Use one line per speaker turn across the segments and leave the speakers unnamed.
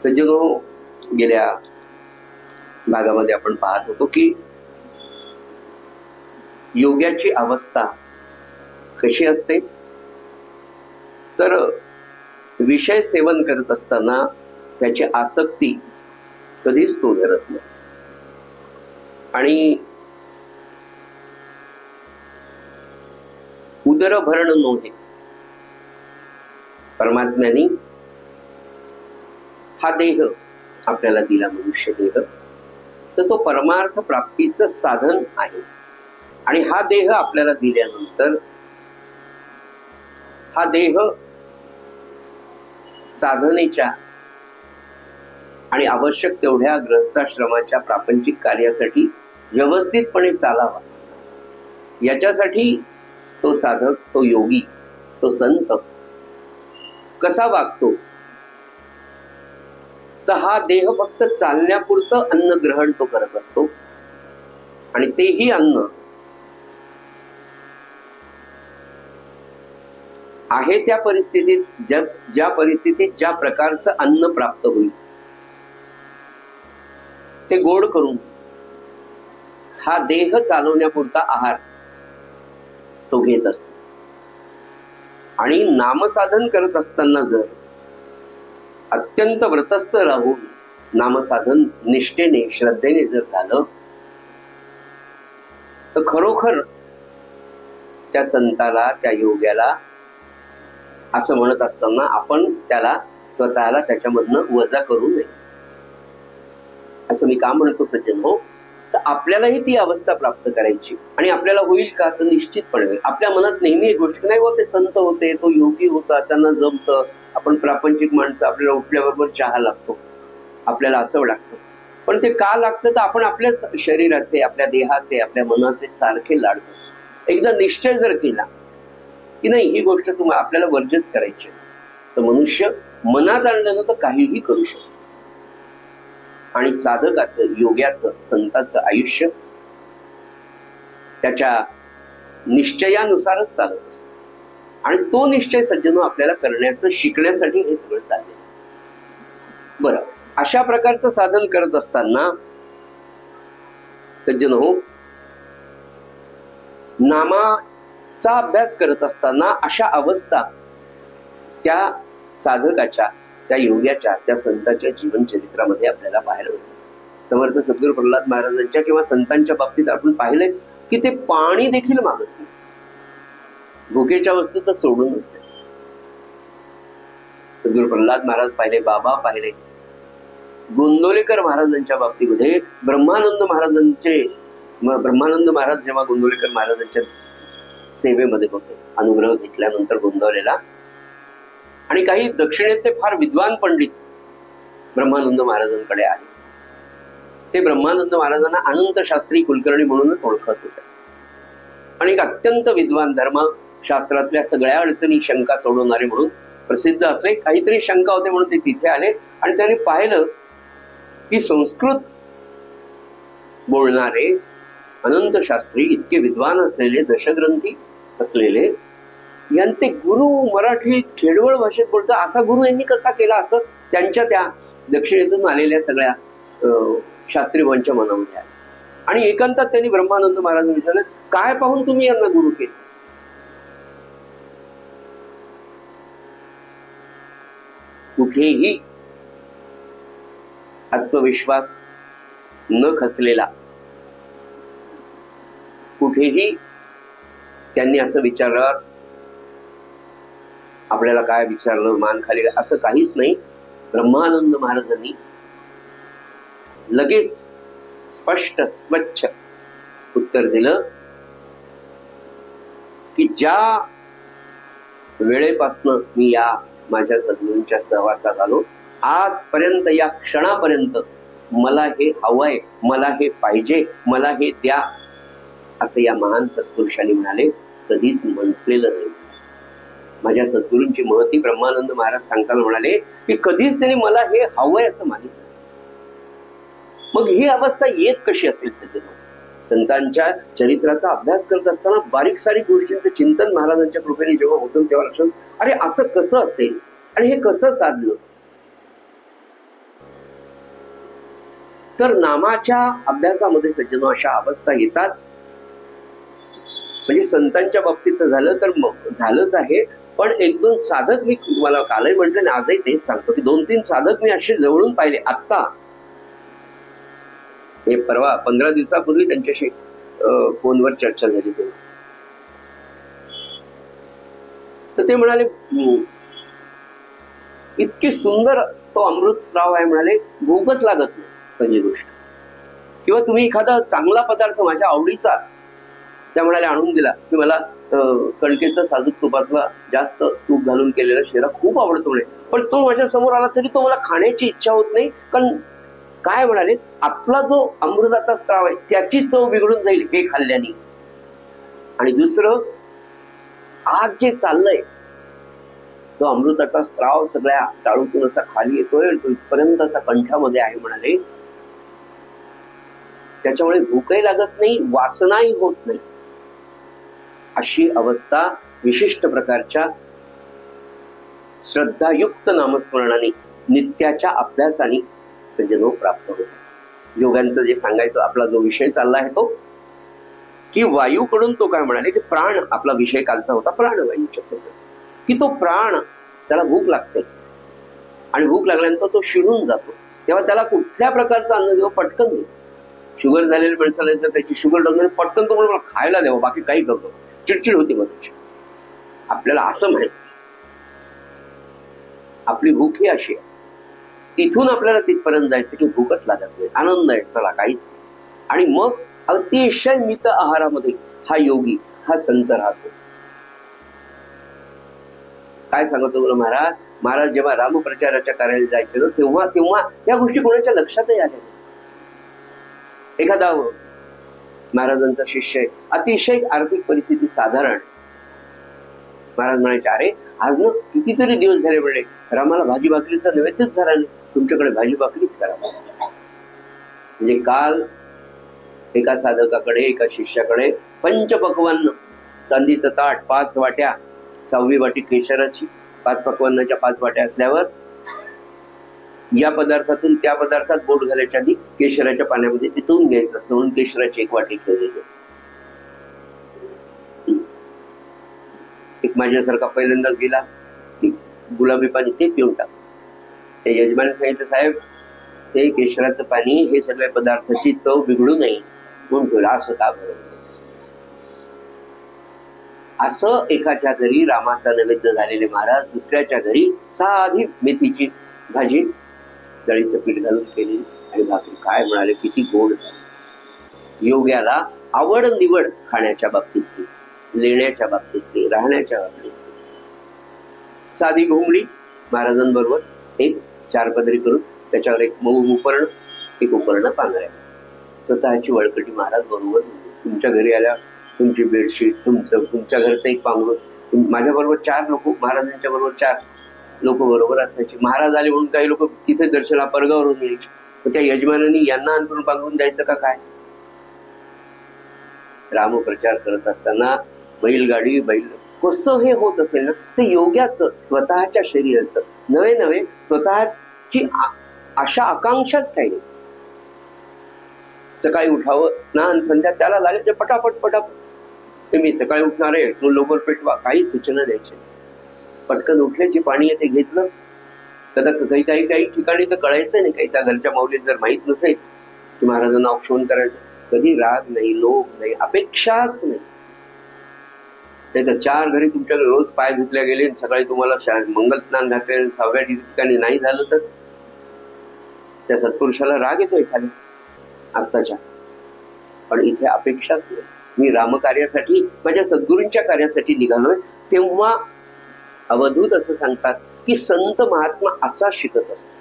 सज्जनो, गेल्या भागामध्ये आपण पाहत होतो की योग्याची अवस्था कशी असते, तर विषय सेवन करत असताना त्याची आसक्ती कधीच तो धरत नाही आणि उदरभरण नव्हे, परमात्म्याने हा देह आपल्याला दिला, मनुष्य देह, तर तो परमार्थ प्राप्तीचं साधन आहे. आणि हा देह आपल्याला दिल्यानंतर हा देह साधनेच्या आणि आवश्यक तेवढ्या गृहस्थाश्रमाच्या प्रापंचिक कार्यासाठी व्यवस्थितपणे चालावा, याच्यासाठी तो साधक, तो योगी, तो संत कसा वागतो, तर हा देह फक्त चालण्यापुरतं अन्न ग्रहण तो करत असतो आणि तेही अन्न आहे त्या परिस्थितीत, ज्या परिस्थितीत ज्या प्रकारचं अन्न प्राप्त होईल ते गोड करून हा देह चालवण्यापुरता आहार तो घेत असतो. आणि नामसाधन करत असताना जर अत्यंत व्रतस्थ राहून नामसाधन निष्ठेने, श्रद्धेने जर झालं, तर खरोखर त्या संताला, त्या योग्याला असं म्हणत असताना आपण त्याला स्वतःला त्याच्यामधनं वजा करू नये. असं मी का म्हणतो सज्जन हो, तर आपल्यालाही ती अवस्था प्राप्त करायची. आणि आपल्याला होईल का, तर निश्चितपणे होईल. आपल्या मनात नेहमी एक गोष्ट नाही, हो ते संत होते, तो योगी होता, त्यांना जमतं, आपण प्रापंचिक माणसं, आपल्याला उठल्याबरोबर चहा लागतो, आपल्याला असं लागतं. पण ते का लागतं, तर आपण आपल्याच शरीराचे, आपल्या देहाचे, आपल्या मनाचे सारखे लाडतो. एकदा निश्चय जर केला की नाही, ही गोष्ट तुम्हाला आपल्याला वर्जच करायची, तर मनुष्य मनात आणलं ना तर काहीही करू शकतो. आणि साधकाचं, योग्याचं, संताचं आयुष्य त्याच्या निश्चयानुसारच चालत असतं. आणि तो निश्चय सज्जनो आपल्याला करण्याचं, शिकण्यासाठी हे सगळं चाललंय. बरं, अशा प्रकारचं साधन करत असताना सज्जन हो, नामाचा अभ्यास करत असताना अशा अवस्था त्या साधकाच्या, त्या योग्याच्या, त्या संताच्या जीवन चरित्रामध्ये आपल्याला पाहायला मिळतं. समर्थ सद्गुरू प्रल्हाद महाराजांच्या किंवा संतांच्या बाबतीत आपण पाहिलंय की ते पाणी देखील मागत नाही, भुकेच्या वस्तू तर सोडूनच नाही. सद्गुरू प्रल्हाद महाराज पाहिले, बाबा पाहिले, गोंदवलेकर महाराजांच्या बाबतीमध्ये ब्रह्मानंद महाराज जेव्हा गोंदवलेकर महाराजांच्या सेवेमध्ये होते, अनुग्रह घेतल्यानंतर गोंदवलेला, आणि काही दक्षिणेतले फार विद्वान पंडित ब्रह्मानंद महाराजांकडे आले. ते ब्रह्मानंद महाराजांना अनंत शास्त्री कुलकर्णी म्हणूनच ओळखत होते. आणि एक अत्यंत विद्वान, धर्मशास्त्रातल्या सगळ्या अडचणी, शंका सोडवणारे म्हणून प्रसिद्ध असले. काहीतरी शंका होते म्हणून ते तिथे आले आणि त्यांनी पाहिलं की संस्कृत बोलणारे अनंत शास्त्री, इतके विद्वान असलेले, दशग्रंथी असलेले, यांचे गुरु मराठीत खेडवळ भाषेत बोलतात, असा गुरु यांनी कसा केला, असं त्यांच्या त्या दक्षिणेतून आलेल्या सगळ्या शास्त्रीवांच्या मनामध्ये आले. आणि एकांतात त्यांनी ब्रह्मानंद महाराजांना विचारलं, काय पाहून तुम्ही यांना गुरु केले? कुठेही आत्मविश्वास न खचलेला, कुठेही त्यांनी असं विचारलं, आपल्याला काय विचारलं, मान खाली, असं काहीच नाही. ब्रह्मानंद महाराजांनी लगेच स्पष्ट, स्वच्छ उत्तर दिलं की ज्या वेळेपासनं मी या माझ्या सद्गुरूंच्या सहवासात आलो, आजपर्यंत, या क्षणापर्यंत मला हे हवंय, मला हे पाहिजे, मला हे द्या, असं या महान सत्पुरुषांनी म्हणाले, कधीच म्हटलेलं नाही. माझ्या सद्गुरूंची महती ब्रह्मानंद महाराज सांगताना म्हणाले की कधीच त्यांनी मला हे हवंय असं मागितलं. मग ही अवस्था येत कशी असेल सज्जन? संतांच्या चरित्राचा अभ्यास करत असताना बारीक सारीक गोष्टींचं चिंतन महाराजांच्या कृपेने जेव्हा होतं, तेव्हा लक्षात, अरे असं कसं असेल आणि हे कसं साधलं. तर नामाच्या अभ्यासामध्ये सज्जनो अशा अवस्था येतात. म्हणजे संतांच्या बाबतीत झालं तर झालंच आहे, पण एक दोन साधक मी तुम्हाला कालही म्हटलं आणि आजही तेच सांगतो की 2-3 साधक मी असे जवळून पाहिले. आत्ता हे परवा 15 दिवसापूर्वी त्यांच्याशी फोनवर चर्चा झाली तेव्हा. तर ते म्हणाले इतकी सुंदर तो अमृत स्राव आहे, म्हणाले भूकच लागत नाही पहिली गोष्ट. किंवा तुम्ही एखादा चांगला पदार्थ माझ्या आवडीचा त्या म्हणाले आणून दिला की मला कणकेचा साजूक तुपातला जास्त तूप घालून केलेला शिरा खूप आवडतो म्हणे, पण तो माझ्या समोर आला तरी तो मला खाण्याची इच्छा होत नाही. कारण काय म्हणाले, आतला जो अमृताचा स्त्राव आहे त्याची चव बिघडून जाईल हे खाल्ल्याने. आणि दुसरं, आज जे चाललंय तो अमृताचा स्त्राव सगळ्या टाळूतून असा खाली येतोय, इथपर्यंत असा कंठामध्ये आहे म्हणाले, त्याच्यामुळे भूकही लागत नाही, वासनाही होत नाही. अशी अवस्था विशिष्ट प्रकारच्या श्रद्धायुक्त नामस्मरणाने नित्याच्या अभ्यासाने सज्जनो प्राप्त होते. योगांचं जे सांगायचं आपला जो विषय चालला आहे तो की वायूकडून तो काय म्हणाले की प्राण, आपला विषय कालचा होता प्राणवायूच्या संदर्भात, की तो प्राण त्याला भूक लागते आणि भूक लागल्यानंतर तो शिरून जातो. तेव्हा त्याला कुठल्या प्रकारचा अन्न देऊ, पटकन देतो. शुगर झालेल्या माणसाला जर त्याची शुगर डाऊन पटकन तो मला खायला द्यावं, बाकी काही करतो, चिडचिड होती मग. आपल्याला असं माहिती आपली भूक ही अशी आहे. तिथून आपल्याला तिथपर्यंत जायचं की भूकच लागत नाही, आनंद आहे चला काहीच. आणि मग अतिशय मित आहारामध्ये हा योगी, हा संत राहतो. काय सांगतो तुला महाराज, महाराज जेव्हा रामप्रचाराच्या कार्याला जायचे ना तेव्हा तेव्हा या गोष्टी कोणाच्या लक्षातही आल्या नाही. एखादा महाराजांचा शिष्य आहे, अतिशय आर्थिक परिस्थिती साधारण, महाराज म्हणायचे अरे आज ना कितीतरी दिवस झाले म्हणे रामाला भाजी भाकरीचा नैवेद्यच झाला नाही, तुमच्याकडे भाजी भाकरीच करा. म्हणजे काल एका साधकाकडे, एका शिष्याकडे पंचपक्वान्न चांदीचं ताट, 5 वाट्या, 6वी वाटी केशराची, 5 पक्वान्नाच्या 5 वाट्या असल्यावर या पदार्थातून त्या पदार्थात बोट घालायच्या आधी केशराच्या पाण्यामध्ये तिथून घ्यायचं असतं, म्हणून केशराची 1 वाटी ठेवलेली असते. एक माझ्यासारखा पहिल्यांदाच गेला, गुलाबी पाणी ते पिऊन टाक. ते यजमानी सांगितलं साहेब ते केशराचं पाणी हे सगळ्या पदार्थाची चव बिघडू नये म्हणून ठेवलं. असं का बरं? असं एकाच्या घरी रामाचा नैवेद्य झालेले महाराज दुसऱ्याच्या घरी साधी मेथीची भाजी डाळीचं पीठ घालून केली आणि भाकरी, काय म्हणाले किती गोड झाली. योग्याला आवड निवड खाण्याच्या बाबतीतली, लेण्याच्या बाबतीतली, राहण्याच्या बाबतीतली. साधी घोंगडी महाराजांबरोबर, एक 4 पदरी करून त्याच्यावर एक मऊ उपर्ण, एक उपर्ण पांघऱ्या, स्वतःची वळकटी महाराज बरोबर. तुमच्या घरी आल्या तुमची बेडशीट, तुमच्या घरचं एक पांघरून, माझ्या बरोबर 4 लोक, महाराजांच्या बरोबर 4 लोक बरोबर असायचे. महाराज आले म्हणून काही लोक तिथे दर्शना परगावरून यायचे, त्या यजमानांनी यांना अंतरून पांघरून द्यायचं का काय? रामप्रचार करत असताना बैलगाडी, बैल कसं हे होत असेल ना, ते योग्याचं स्वतःच्या शरीराचं नवे नवे स्वतःची अशा आकांक्षाच काही नाही. सकाळी उठावं, स्नान संध्या त्याला लागायचं पटापट पटापट. ते मी सकाळी उठणार आहे, तो लवकर पेटवा, काही सूचना द्यायची. पटकन उठल्याची पाणी येते घेतलं. तर काही काही काही ठिकाणी तर कळायचं नाही, काही त्या घरच्या माऊलीत जर माहित नसेल की महाराजांना औक्षण करायचं, कधी राग नाही, लोभ नाही, अपेक्षाच नाही. तर 4 घरी तुमच्याकडे रोज पाय धुतल्या गेले, सकाळी तुम्हाला मंगल स्नान घातले, 6व्या ठिकाणी नाही झालं तर त्या सत्पुरुषाला राग येतो एखाद्या आत्ताच्या. पण इथे अपेक्षाच नाही. मी रामकार्यासाठी, माझ्या सद्गुरूंच्या कार्यासाठी निघालोय. तेव्हा अवधूत असं सांगतात की संत महात्मा असा शिकत असतो.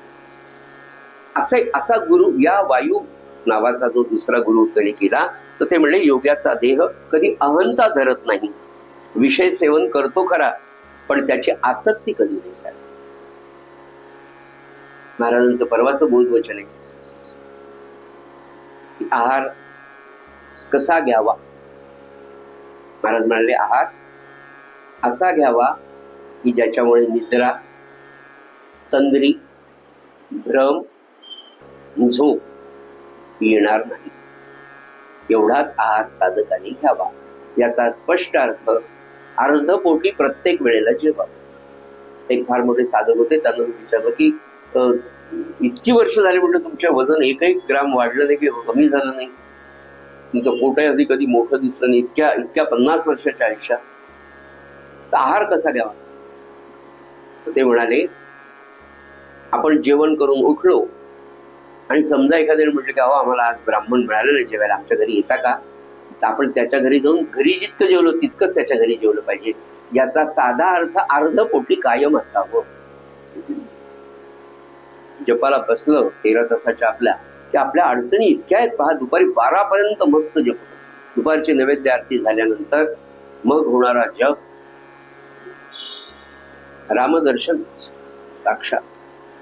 असा गुरु, या वायू नावाचा जो दुसरा गुरु त्यांनी केला, तर ते म्हणले योग्याचा देह कधी अहंता धरत नाही, विषय सेवन करतो खरा पण त्याची आसक्ती कधी नाही करत. महाराजांचं परवाचं बोधवचन आहे, आहार कसा घ्यावा. महाराज म्हणाले आहार असा घ्यावा की ज्याच्यामुळे निद्रा, तंद्री, भ्रम, झोप येणार नाही. एवढाच आहार साधकाने घ्यावा. याचा स्पष्ट अर्थ अर्धपोटी प्रत्येक वेळेला जेवावं. एक फार मोठे साधक होते, त्यांना विचारलं की इतकी वर्ष झाली म्हटलं तुमच्या वजन एकही ग्राम वाढलं नाही की कमी झालं नाही, तुमचं पोटही आधी कधी मोठं दिसलं नाही इतक्या इतक्या 50 वर्षाच्या आयुष्यात, तर आहार कसा घ्यावा? तर ते म्हणाले, आपण जेवण करून उठलो आणि समजा एखाद्याने म्हटलं की अहो आम्हाला आज ब्राह्मण मिळालं नाही जेवायला, आमच्या घरी येता का? तर आपण त्याच्या घरी जाऊन घरी जितकं जेवलो तितकंच त्याच्या घरी जेवलं पाहिजे. याचा साधा अर्थ अर्धपोटी कायम असावं. जपाला बसलं 13 तासाच्या आपल्या, की आपल्या अडचणी इतक्या आहेत पहा. दुपारी 12 पर्यंत मस्त जप, दुपारची नैवेद्य आरती झाल्यानंतर मग होणारा जप, रामदर्शन साक्षात.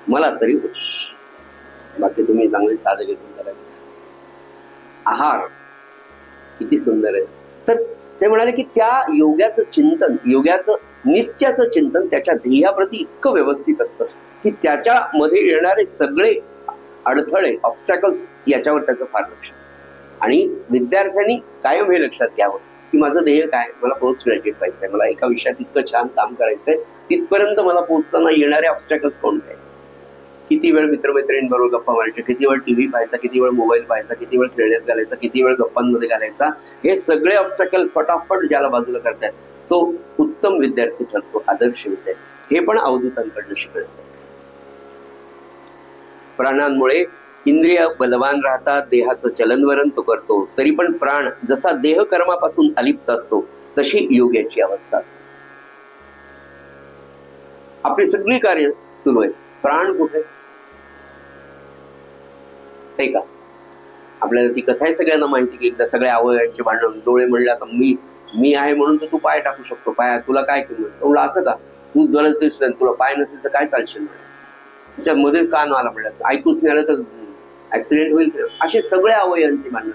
मला तरी होत, बाकी तुम्ही चांगले साधे घेऊन करायचे. आहार किती सुंदर आहे. तर ते म्हणाले की त्या योग्याचं चिंतन, योग्याचं नित्याचं चिंतन त्याच्या ध्येयाप्रती इतकं व्यवस्थित असतं की त्याच्यामध्ये येणारे सगळे अडथळे, ऑब्स्टॅकल्स याच्यावर त्याचं फार लक्ष असतं. आणि विद्यार्थ्यांनी कायम हे लक्षात घ्यावं की माझं ध्येय काय, मला पोस्ट ग्रॅज्युएट व्हायचंय, मला एका विषयात इतकं छान काम करायचंय, तिथपर्यंत मला पोहोचताना येणारे ऑब्स्टॅकल्स कोणते आहेत? किती वेळ मित्रमैत्रिणींबरोबर गप्पा मारायच्या, किती वेळ टीव्ही पाहायचा, किती वेळ मोबाईल पाहायचा, किती वेळ खेळण्यात घालायचा, किती वेळ गप्पांमध्ये घालायचा, हे सगळे ऑब्स्टॅकल फटाफट ज्याला बाजूला करतात तो उत्तम विद्यार्थी ठरतो, आदर्श विद्यार्थी. हे पण अवधूतांकडनं शिकायचं. प्राणांमुळे इंद्रिय बलवान राहतात, देहाचं चलनवलन तो करतो, तरी पण प्राण जसा देह कर्मापासून अलिप्त असतो तशी योग्याची अवस्था असते. आपली सगळी कार्य सुरू आहे, प्राण कुठे? नाही का? आपल्याला ती कथा आहे सगळ्यांना माहिती की एकदा सगळ्या अवयवांची भांडण. डोळे म्हणले आता मी आहे म्हणून तर तू पाय टाकू शकतो, पाय तुला काय किंमत? म्हणलं असं का? तू गरज दिसलं, तुला पाय नसेल तर काय चालशील? त्याच्यामध्येच कान आला म्हणलं, ऐकूच नाही आलं तर ऍक्सिडेंट होईल. असे सगळ्या अवयवांची भांडण.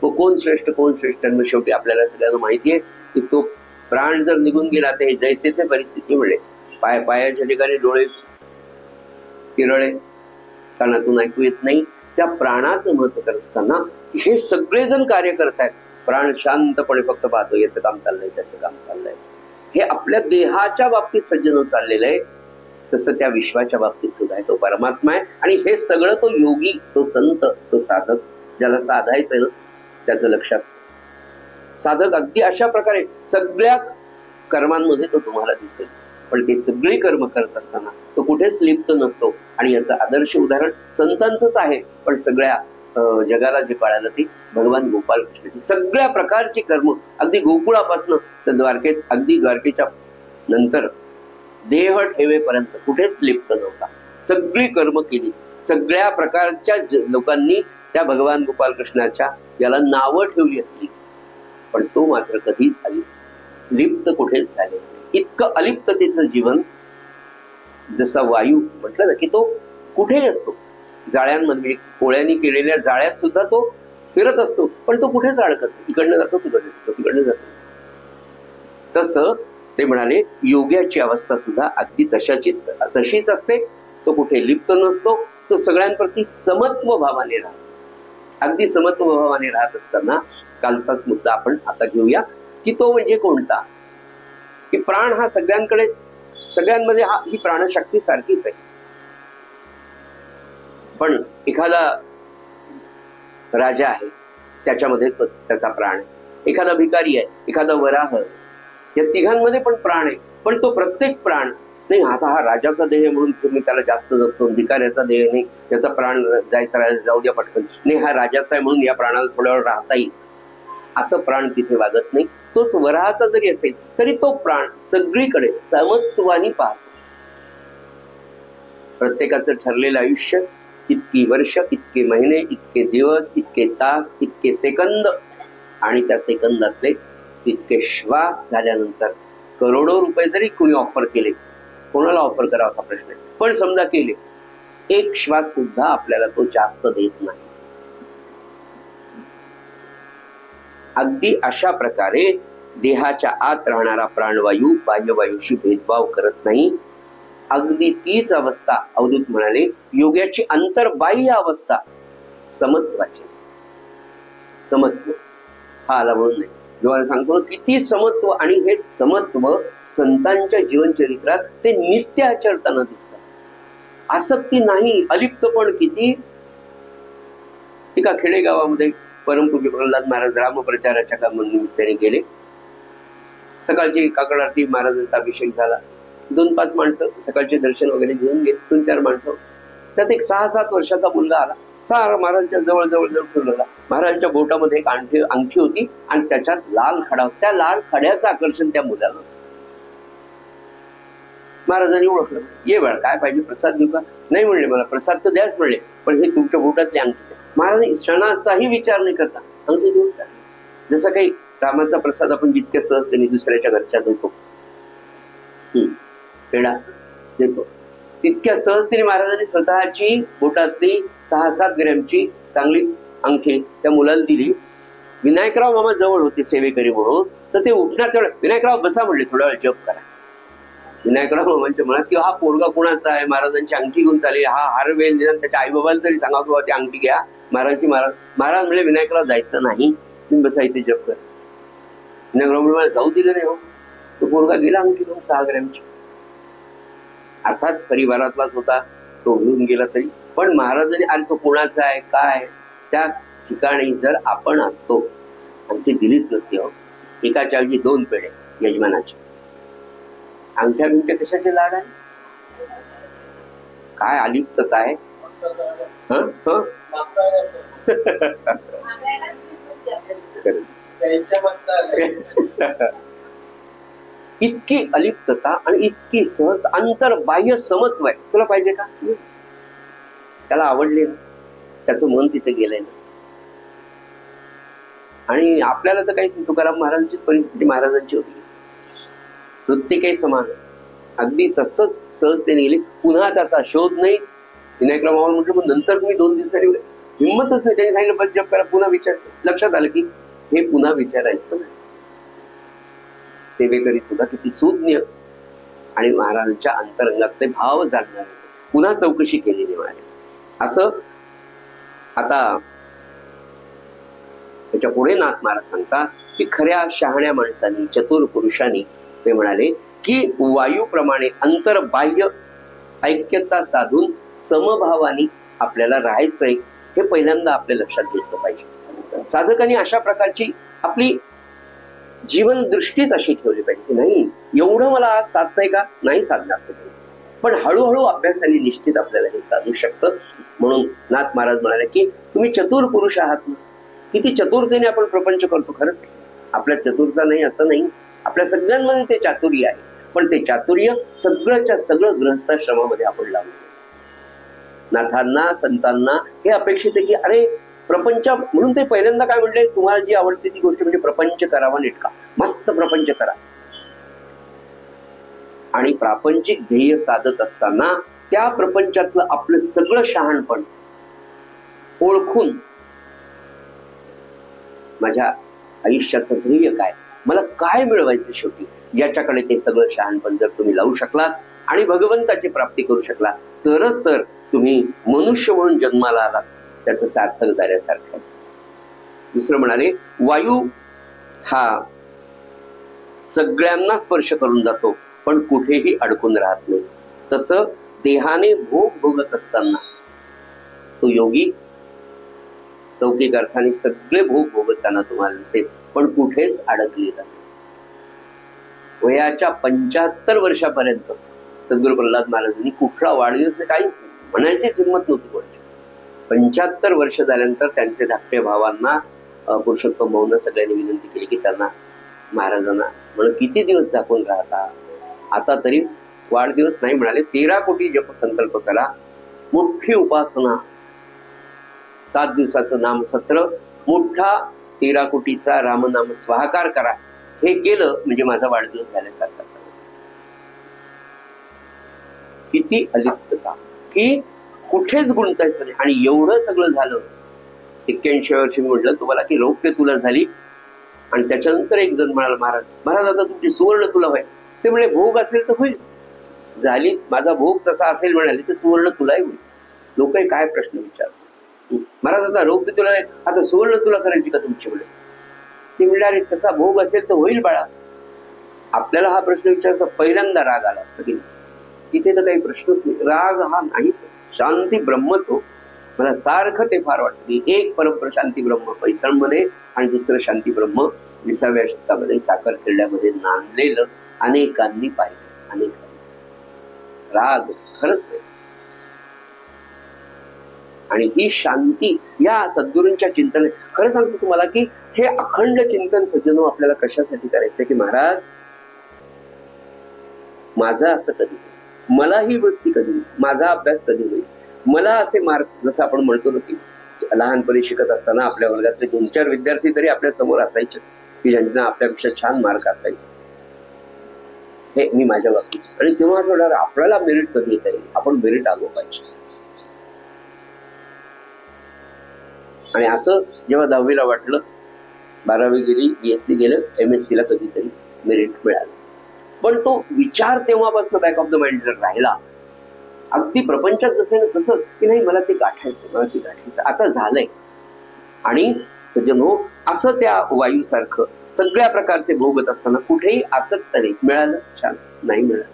मग कोण श्रेष्ठ कोण श्रेष्ठ? मग शेवटी आपल्याला सगळ्यांना माहिती आहे की तो प्राण जर निघून गेला तर हे जैसे ते परिस्थिती मिळेल. पायाच्या ठिकाणी डोळे किरळे, कानातून ऐकू येत नाही. त्या प्राणाचं महत्व करत असताना हे सगळेजण कार्य करतायत, प्राण शांतपणे फक्त पाहतो, याचं काम चाललंय, त्याचं काम चाललंय. हे आपल्या देहाच्या बाबतीत सज्जन चाललेलं आहे, तसं त्या विश्वाच्या बाबतीत सुद्धा आहे. तो परमात्मा आहे आणि हे सगळं तो योगी, तो संत, तो साधक, ज्याला साधायचंय ना त्याचं लक्ष असतं. साधक अगदी अशा प्रकारे सगळ्या कर्मांमध्ये तो तुम्हाला दिसेल, पण ते सगळी कर्म करत असताना तो कुठेच लिप्त नसतो. आणि याचं आदर्श उदाहरण संतांचंच आहे, पण सगळ्या जगाला जे कळालं ते भगवान गोपालकृष्ण. सगळ्या प्रकारची कर्म अगदी गोकुळापासून तर द्वारकेत, अगदी द्वारकेच्या नंतर देह ठेवेपर्यंत कुठेच लिप्त नव्हता. सगळी कर्म केली. सगळ्या प्रकारच्या लोकांनी त्या भगवान गोपालकृष्णाच्या याला नावं ठेवली असली, पण तो मात्र कधीच लिप्त कुठेच झाले. इतकं अलिप्ततेचं जीवन. जसा वायू म्हटलं ना की तो कुठेही असतो, जाळ्यांमध्ये कोळ्यांनी केलेल्या जाळ्यात सुद्धा तो फिरत असतो, पण तो कुठेच अडकत नाही. इकडनं जातो तिकडनं जातो. तसं ते म्हणाले योग्याची अवस्था सुद्धा अगदी तशीच असते. तो कुठे लिप्त नसतो, तो सगळ्यांप्रती समत्व भावाने राहतो. अगदी समत्व भावाने राहत असताना कालचाच मुद्दा आपण आता घेऊया की तो म्हणजे कोणता? की प्राण हा सगळ्यांकडे, सगळ्यांमध्ये ही प्राणशक्ती सारखीच आहे. पण एखादा राजा आहे, त्याच्यामध्ये त्याचा प्राण आहे. एखादा भिकारी आहे, एखादा वराह, या तिघांमध्ये पण प्राण आहे. पण तो प्रत्येक प्राण नाही, आता हा राजाचा देह म्हणून मी त्याला जास्त जपतो, भिकाऱ्याचा देह नाही, त्याचा प्राण जायचा जाऊ द्या पटकन, नाही हा राजाचा आहे म्हणून या प्राणाला थोड्या वेळ राहता येईल, असं प्राण तिथे वागत नाही. तोच वराहाचा जरी असेल तरी तो प्राण सगळीकडे समत्वानी पाहतो. प्रत्येकाचं ठरलेलं आयुष्य, इतकी वर्ष, इतके महिने, इतके दिवस, इतके तास, इतके सेकंद, आणि त्या सेकंदातले इतके श्वास झाल्यानंतर करोडो रुपये जरी कोणी ऑफर केले, कोणाला ऑफर करावा हा प्रश्न आहे, पण समजा केले, एक श्वास सुद्धा आपल्याला तो जास्त देत नाही. अगदी अशा प्रकारे देहाच्या आत राहणारा प्राणवायू बाह्यवायूशी भेदभाव करत नाही. अगदी तीच अवस्था अवधूत म्हणाले योग्याची अंतर्बाह्य अवस्था. समत्वाचे असते. समत्व हा आला म्हणून नाही. जेव्हा सांगतो किती समत्व, आणि हे समत्व संतांच्या जीवनचरित्रात ते नित्य आचरताना दिसतात. आसक्ती नाही, अलिप्तपण किती. एका खेडेगावामध्ये परमपूज्य प्रल्हाद महाराज रामप्रचाराच्या निमित्ताने गेले. सकाळची काकड आरती, महाराजांचा अभिषेक झाला. 2-5 माणसं सकाळचे दर्शन वगैरे घेऊन गेले. 2-4 माणसं. त्यात एक 6-7 वर्षाचा मुलगा आला. सारा महाराजांच्या जवळ जवळ जवळ फिरला. महाराजांच्या बोटामध्ये एक अंगठी होती आणि त्याच्यात लाल खडा होता. त्या लाल खड्याचं आकर्षण त्या मुलाला. महाराजांनी ओळखलं. ये बाळ, काय पाहिजे, प्रसाद देऊ का? नाही म्हणले, मला प्रसाद तर द्याच म्हणले, पण हे तुमच्या बोटातली अंगठी. महाराजांनी क्षणाचाही विचार नाही करता अंगठी देऊन टाकली. जसं काही रामाचा प्रसाद आपण जितक्या सहजतेने दुसऱ्याच्या घरच्या देतो, पेढा देतो, तितक्या सहजतेने महाराजांनी स्वतःची बोटातली 6-7 ग्रॅमची चांगली अंगठी त्या मुलाला दिली. विनायकराव मामा जवळ होते सेवेकरी म्हणून, तर ते उठणार तेवढं, विनायकराव बसा म्हणले, थोडा वेळ जप करा. विनायकराव मामांच्या मनात की हा पोरगा कोणाचा आहे, महाराजांची अंगठी घेऊन चालेल, हा हारवेल, निदान त्याच्या आई बाबाला तरी सांगा किंवा ती अंगठी घ्या महाराजांची. महाराज म्हणले विनायकराव जायचं नाही, तुम्ही बसा इथे जप कर. विनायकराव म्हणले मला जाऊ दिलं नाही हो. तो पोरगा गेला अंगठी घेऊन 6 ग्रॅमची. अर्थात परिवारातलाच होता, तो घेऊन गेला तरी पण महाराजांनी अरे तो कोणाचा आहे काय, त्या ठिकाणी जर आपण असतो आणि ती दिलीच नसती हो. एकाच्या ऐवजी 2 पेढे यजमानाचे. अंगठ्या बिंगठ्या कशाचे लाड आहे, काय अलिप्तता आहे. इतकी अलिप्तता आणि इतकी सहज अंतर्बाह्य समत्व आहे. तुला पाहिजे का? त्याला आवडले ना, त्याचं मन तिथे गेलंय ना. आणि आपल्याला तर काही तुकाराम महाराजांचीच परिस्थिती महाराजांची होती. प्रत्येकही समान, अगदी तसंच सहजतेने गेले. पुन्हा त्याचा शोध नाही. विनायकराव मामा म्हटलं मग नंतर तुम्ही 2 दिवसांनी, हिंमतच नाही. त्यांनी सांगितलं बस जप करा. पुन्हा विचार. लक्षात आलं की हे पुन्हा विचारायचं नाही. सेवेकरी सुद्धा किती सुज्ञ आणि महाराजांच्या अंतरंगातले भाव जाणणारे. पुन्हा चौकशी केलेली म्हणाले. असं आता त्याच्या पुढे नाथ महाराज सांगतात की खऱ्या शहाण्या माणसांनी, चतुर पुरुषांनी ते म्हणाले की वायूप्रमाणे अंतर्बाह्य ऐक्यता साधून समभावानी आपल्याला राहायचंय. हे पहिल्यांदा आपल्या लक्षात घेतलं पाहिजे. साधकांनी अशा प्रकारची आपली जीवन दृष्टीच अशी ठेवली पाहिजे की नाही एवढं मला आज साधतंय का, नाही साधणार असं, पण हळूहळू अभ्यासाने निश्चित आपल्याला हे साधू शकतं. म्हणून नाथ महाराज म्हणाले की तुम्ही चतुर पुरुष आहात ना. किती चतुरतेने आपण प्रपंच करतो. खरंच आपल्या चतुरता नाही असं नाही, आपल्या सगळ्यांमध्ये ते चातुर्य आहे. पण ते चातुर्य सगळंच्या सगळं गृहस्थाश्रमामध्ये आपण लावलं. नाथांना, संतांना हे अपेक्षित आहे की अरे प्रपंच, म्हणून ते पहिल्यांदा काय म्हणले, तुम्हाला जी आवडते ती गोष्ट म्हणजे प्रपंच करावा नेटका, मस्त प्रपंच करा. आणि प्रापंचिक ध्येय साधत असताना त्या प्रपंचातलं आपलं सगळं शहाणपण ओळखून माझ्या आयुष्याचं ध्येय काय, मला काय मिळवायचं शेवटी, याच्याकडे ते सगळं शहाणपण जर तुम्ही लावू शकलात आणि भगवंताची प्राप्ती करू शकला तरच तर तुम्ही मनुष्य म्हणून जन्माला आलात, त्याचं सार्थक झाल्यासारखं. दुसरं म्हणाले वायू हा सगळ्यांना स्पर्श करून जातो पण कुठेही अडकून राहत नाही. तसं देहाने भोग भोगत असताना तो योगी लौकिक अर्थाने सगळे भोग भोगताना तुम्हाला दिसेल पण कुठेच अडकलेला नाही. वयाच्या 75 वर्षापर्यंत सद्गुरू प्रल्हाद महाराजांनी कुठला वाढदिवस नाही, काही म्हणायचीच हिंमत नव्हती कोणाची. 75 वर्ष झाल्यानंतर त्यांचे धाकटे भावांना पुरुषोत्तम भाऊंना सगळ्यांनी विनंती केली की त्यांना महाराजांना म्हणून किती दिवस झाकून राहता, आता तरी वाढदिवस नाही म्हणाले, 13 कोटी जप संकल्प करा, मोठी उपासना, 7 दिवसाचं नामसत्र, मोठा 13 कोटीचा रामनाम स्वाहाकार करा. हे केलं म्हणजे माझा वाढदिवस झाल्यासारखा. किती अलिप्तता की कुठेच गुंतायचं नाही. आणि एवढं सगळं झालं. 81 वर्षी म्हटलं तुम्हाला की रौप्य तुला झाली. आणि त्याच्यानंतर एक जण म्हणाला महाराज आता तुमची सुवर्ण तुला व्हाय. ते म्हणे भोग असेल तर होईल. झाली माझा भोग तसा असेल म्हणाले तर सुवर्ण तुलाही होईल. लोक काय प्रश्न विचारतात. महाराज आता रौप्य तुला नाही, आता सुवर्ण तुला करायची का तुमची मुले? ते मिळाले तसा भोग असेल तर होईल बाळा. आपल्याला हा प्रश्न विचारता पहिल्यांदा राग आला असं की तिथे तर काही प्रश्नच नाही. राग हा नाहीच, शांती ब्रह्मच हो. मला सारखं ते फार वाटतं की एक परब्रह्म शांती ब्रह्म पैठणमध्ये आणि दुसरं शांती ब्रह्म 20व्या शतकामध्ये साखर खेळण्यामध्ये नांदलेलं अनेकांनी पाहिलं. अनेकांनी राग खरंच नाही. आणि ही शांती या सद्गुरूंच्या चिंतन, खरं सांगतो तुम्हाला की हे अखंड चिंतन सज्जनो आपल्याला कशासाठी करायचं की महाराज माझं असं कधी होईल, मला ही वृत्ती कधी होईल, माझा अभ्यास कधी होईल, मला असे मार्क, जसं आपण म्हणतो ना की लहानपणी शिकत असताना आपल्या वर्गातले 2-4 विद्यार्थी तरी आपल्या समोर असायचेच की ज्यांना आपल्यापेक्षा छान मार्क असायचे. हे मी माझ्या बाबतीत. आणि तेव्हा असं वाटणार आपल्याला मेरिट कधी येता येईल, आपण मेरिट आलो पाहिजे. आणि असं जेव्हा 10वीला वाटलं, 12वी गेली, BSc गेलं, MSc ला कधीतरी मेरिट मिळालं. पण तो विचार तेव्हापासून बॅक ऑफ द माइंड जर राहिला, अगदी प्रपंचात जसं ना तसं की नाही मला ते गाठायचं, मला ते गाठायचं, आता झालंय. आणि सज्जनो असं त्या वायूसारखं सगळ्या प्रकारचे भोगत असताना कुठेही आसक्त नाही. मिळालं छान, नाही मिळालं.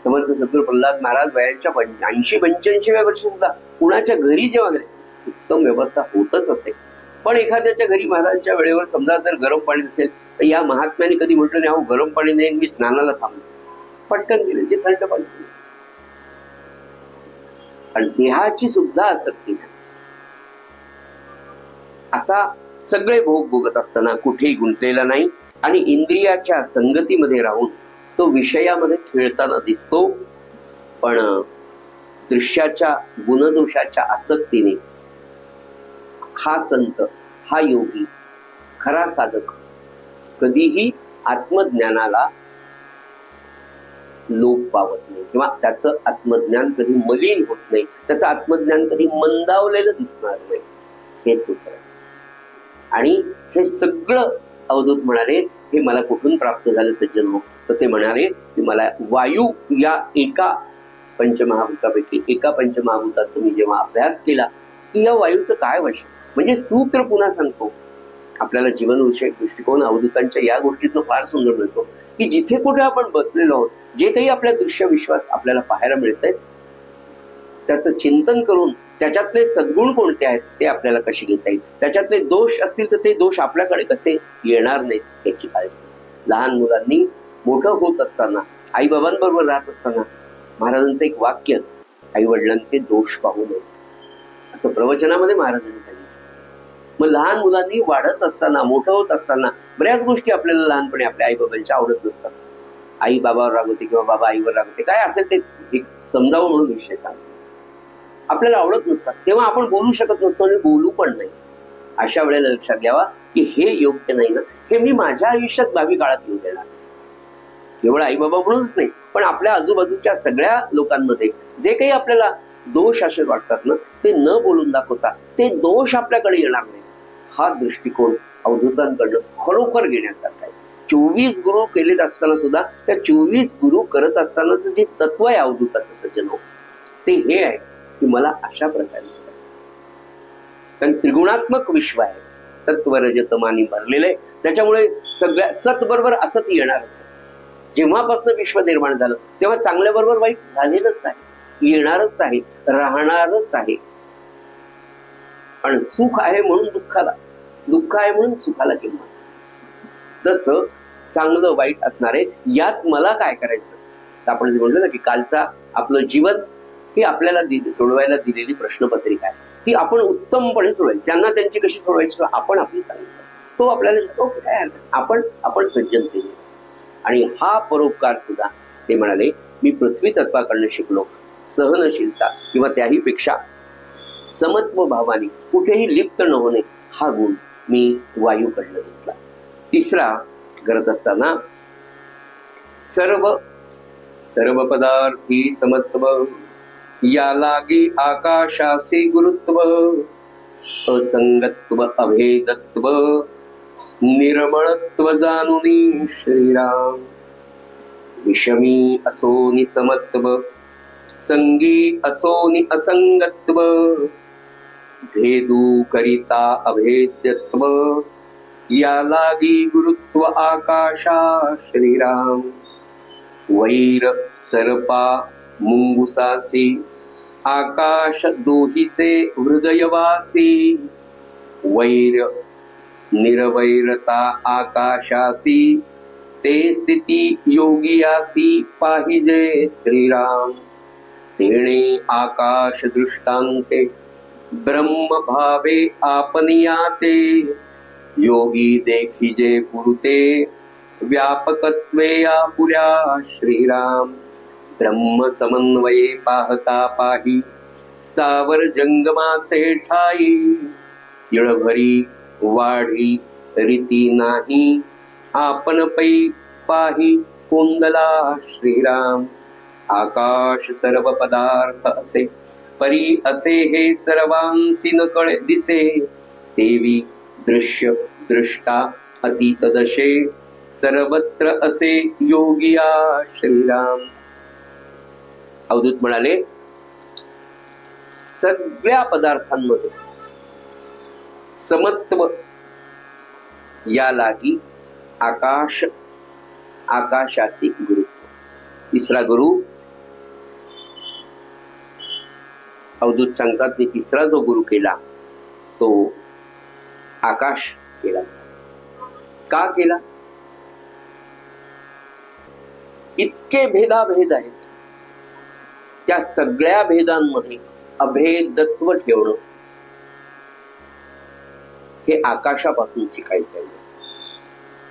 समर्थ सद्गुरू प्रल्हाद महाराज वयाच्या 80-85व्या वर्षी सुद्धा कुणाच्या घरी जेव्हा उत्तम व्यवस्था होतच असेल, पण एखाद्याच्या घरी महाराजांच्या वेळेवर समजा जर गरम पाणी नसेल तर या महात्म्याने कधी म्हटलं नाही, अहो गरम पाणी नाही, मी स्नानाला थांबलो, पटकन गेले ते थंड पाणी. आणि देहाची सुद्धा आसक्ती नाही. असा सगळे भोग भोगत असताना कुठेही गुंतलेला नाही आणि इंद्रियाच्या संगतीमध्ये राहून तो विषयामध्ये खेळताना दिसतो. पण दृश्याच्या गुणदोषाच्या आसक्तीने हा संत, हा योगी, खरा साधक कधीही आत्मज्ञानाला लोप पावत नाही किंवा त्याचं आत्मज्ञान कधी मलिन होत नाही, त्याचं आत्मज्ञान कधी मंदावलेलं दिसणार नाही. हे सूत्र. आणि हे सगळं अवधूत म्हणाले हे मला कुठून प्राप्त झालं सज्जन? तर ते म्हणाले की मला वायू या एका पंचमहाभूतापैकी एका पंचमहाभूताचा मी जेव्हा अभ्यास केला की या वायूचं काय वैशिष्ट्य, म्हणजे सूत्र पुन्हा सांगतो आपल्याला जीवनविषयक दृष्टिकोन अवधूतांच्या या गोष्टीतनं फार सुंदर मिळतो की जिथे कुठे आपण बसलेलो आहोत, जे काही आपल्या दृश्य विश्वात आपल्याला पाहायला मिळतंय त्याचं चिंतन करून त्याच्यातले सद्गुण कोणते आहेत ते आपल्याला कसे घेता येईल, त्याच्यातले दोष असतील तर ते दोष आपल्याकडे कसे येणार नाहीत याची काळजी. लहान मुलांनी मोठं होत असताना, आई बाबांबरोबर राहत असताना महाराजांचं एक वाक्य, आई वडिलांचे दोष पाहू नये, असं प्रवचनामध्ये महाराजांनी सांगितलं. मग लहान मुलांनी वाढत असताना, मोठं होत असताना बऱ्याच गोष्टी आपल्याला लहानपणी आपल्या आई बाबांच्या आवडत नसतात. आई बाबावर रागवते किंवा बाबा आईवर रागवते, काय असेल ते समजावं म्हणून विषय सांगतो, आपल्याला आवडत नसतात, तेव्हा आपण बोलू शकत नसतो आणि बोलू पण नाही. अशा वेळेला लक्षात घ्यावा की हे योग्य नाही ना, हे मी माझ्या आयुष्यात भावी काळात येऊ देणार. केवळ आई बाबा म्हणूनच नाही, पण आपल्या आजूबाजूच्या सगळ्या लोकांमध्ये जे काही आपल्याला दोष असे वाटतात ना, ते न बोलून दाखवता ते दोष आपल्याकडे येणार नाही. हा दृष्टिकोन अवधूतांकडनं खरोखर घेण्यासारखा आहे. 24 गुरु केलेत असताना सुद्धा त्या 24 गुरु करत असतानाच जे तत्व आहे अवधूताचं सज्जन ते हे आहे की मला अशा प्रकारे करायचं. कारण त्रिगुणात्मक विश्व आहे, सत्व रजतमानी भरलेलं आहे, त्याच्यामुळे सगळ्या सत बरोबर असत येणारच. जेव्हापासून विश्व निर्माण झालं तेव्हा चांगल्या बरोबर वाईट झालेलंच आहे, येणारच आहे, राहणारच आहे. पण सुख आहे म्हणून दुःखाला, दुःख आहे म्हणून सुखाला किंमत. तसं चांगलं वाईट असणार आहे, यात मला काय करायचं. तर आपण जे म्हणलं ना की कालचा आपलं जीवन ही आपल्याला सोडवायला दिलेली प्रश्नपत्रिका आहे, ती आपण उत्तमपणे सोडवायची. त्यांना त्यांची कशी सोडवायची, आपण आपली चांगली, तो आपल्याला ओके काय आपण सज्जन केले. आणि हा परोपकार सुद्धा ते म्हणाले मी पृथ्वी तत्वाकडनं शिकलो. सहनशीलता किंवा त्याही पेक्षा समत्व भावाने कुठेही लिप्त न होणे हा गुण मी वायूकडनं घेतला. तिसरा करत असताना सर्व पदार्थी समत्व, या लागी आकाशासी गुरुत्व, असंगत्व अभेदत्व, निर्मळत्व जानुनी श्रीराम. विषमी असोनी समत्व, संगी असोनी असंगत्व, भेदू करिता अभेद्यत्व, या लागी गुरुत्व आकाशा श्रीराम. वैर सर्पा मुंगुसासी, आकाश दोहीचे हृदयवासी. वैर निरवैरता आकाशासी, ते स्थिती योगियासी पाहिजे श्रीराम. तेणे आकाश दृष्टांते, ब्रह्म भावे आपनियाते. योगी देखिजे पुरते, व्यापकत्वे आपुल्या श्रीराम. ब्रह्म समन्वये पाहता पाही, स्थावर जंगमाचे ठाई. येळभरी वाढी रीती नाही, आपण पै पाही कोंदला श्रीराम. आकाश सर्व पदार्थ असे, परी असे हे सर्वांसी न कळे दिसे. देवी दृश्य दृष्टा अतीत दशे, सर्वत्र असे योगिया श्रीराम. अवधूत म्हणाले, सगळ्या पदार्थांमध्ये समत्व या लागी आकाश आकाशासी गुरुत्व. तिसरा गुरु अवधूत सांगतात, मी तिसरा जो गुरु केला तो आकाश केला. का केला? इतके भेदाभेद आहेत, त्या सगळ्या भेदांमध्ये अभेदत्व ठेवणं हे आकाशापासून शिकायचं आहे.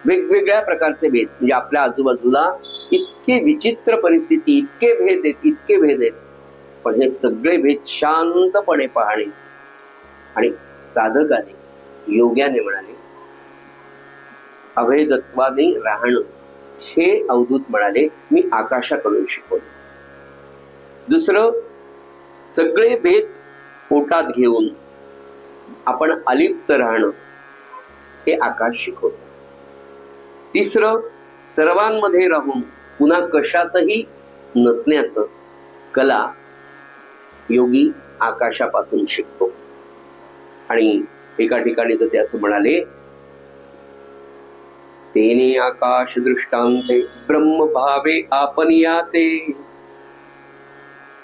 वेगवेगळ्या प्रकारचे भेद, म्हणजे आपल्या आजूबाजूला इतके विचित्र परिस्थिती, इतके भेद आहेत, इतके भेद आहेत, पण हे सगळे भेद शांतपणे पाहणे. आणि साधकाने, योग्याने म्हणाले, अभेदत्वाने राहणं, हे अवधूत म्हणाले मी आकाशाकडून शिकवलं. दुसरं, सगळे भेद पोटात घेऊन आपण अलिप्त राहणं, हे आकाश शिकवतं. तिसरं, सर्वांमध्ये राहून पुन्हा कशातही नसण्याचं कला योगी आकाशापासून शिकतो. आणि एका ठिकाणी तर ते असं म्हणाले, तेने आकाश दृष्टांते, ब्रह्म भावे आपनियाते.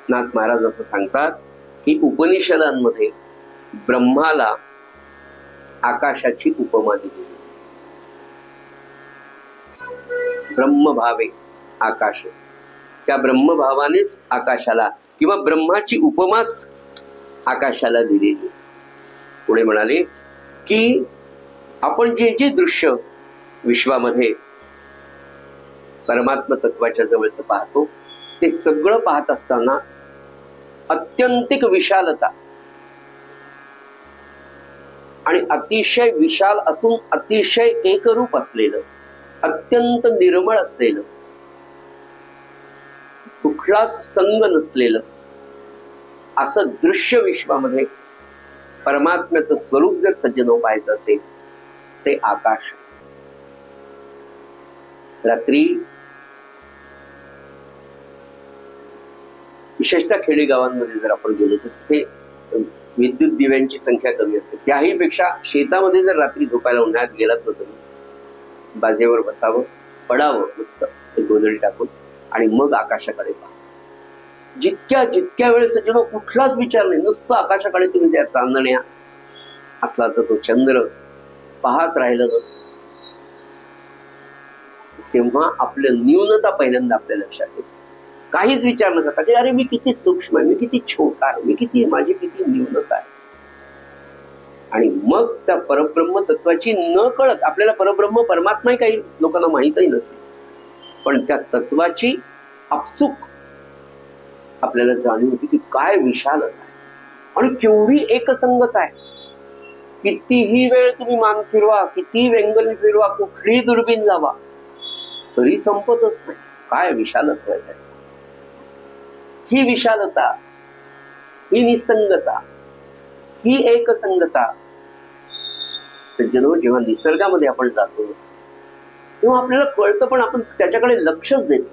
नाथ महाराज असं सांगतात की उपनिषदांमध्ये ब्रह्माला आकाशाची उपमा दिली. ब्रह्मभावे आकाश, त्या ब्रह्मभावानेच आकाशाला किंवा ब्रह्माची उपमाच आकाशाला दिलेली. पुढे म्हणाले की आपण जे जे दृश्य विश्वामध्ये परमात्मा तत्वाच्या जवळचं पाहतो, ते सगळं पाहत असताना अत्यंतिक विशालता आणि अतिशय विशाल असून अतिशय एकरूप असलेलं, अत्यंत निर्मळ असलेलं, कुठलाच संग नसलेलं असं दृश्य विश्वामध्ये परमात्म्याचं स्वरूप जर सज्जनो पाहायचं असेल ते आकाश. रात्री विशेषतः खेडेगावांमध्ये जर आपण गेलो तर तिथे विद्युत दिव्यांची संख्या कमी असते. त्याही पेक्षा शेतामध्ये जर रात्री झोपायला उन्हाळ्यात गेलात ना तुम्ही, बाजेवर बसावं, पडावं मस्त गोधडी टाकून आणि मग आकाशाकडे पहा. जितक्या जितक्या वेळेस सज्जनो कुठलाच विचार नाही, नुसतं आकाशाकडे तुम्ही त्या चांदण्या असला तर तो चंद्र पाहत राहिलं ना, तेव्हा आपलं न्यूनता पहिल्यांदा आपल्या लक्षात येते. काहीच विचार न करता की अरे मी किती सूक्ष्म आहे, मी किती छोटा आहे, मी किती, माझी किती न्यूनता आहे. आणि मग त्या परब्रह्म तत्वाची न कळत, आपल्याला परब्रह्म परमात्माही काही लोकांना माहीतही नसेल, पण त्या तत्वाची आपसूक आपल्याला जाणीव होती की काय विशालता आहे आणि केवढी एकसंगत आहे. कितीही वेळ तुम्ही मान फिरवा, किती व्यंगल फिरवा, कुठलीही दुर्बीण लावा, तरी संपतच नाही. काय विशालत्व आहे त्याचं. ही विशालता, ही निसंगता, ही एकसंगता सज्जनो जेव्हा निसर्गामध्ये आपण जातो तेव्हा आपल्याला कळतं, पण आपण त्याच्याकडे लक्षच देतो.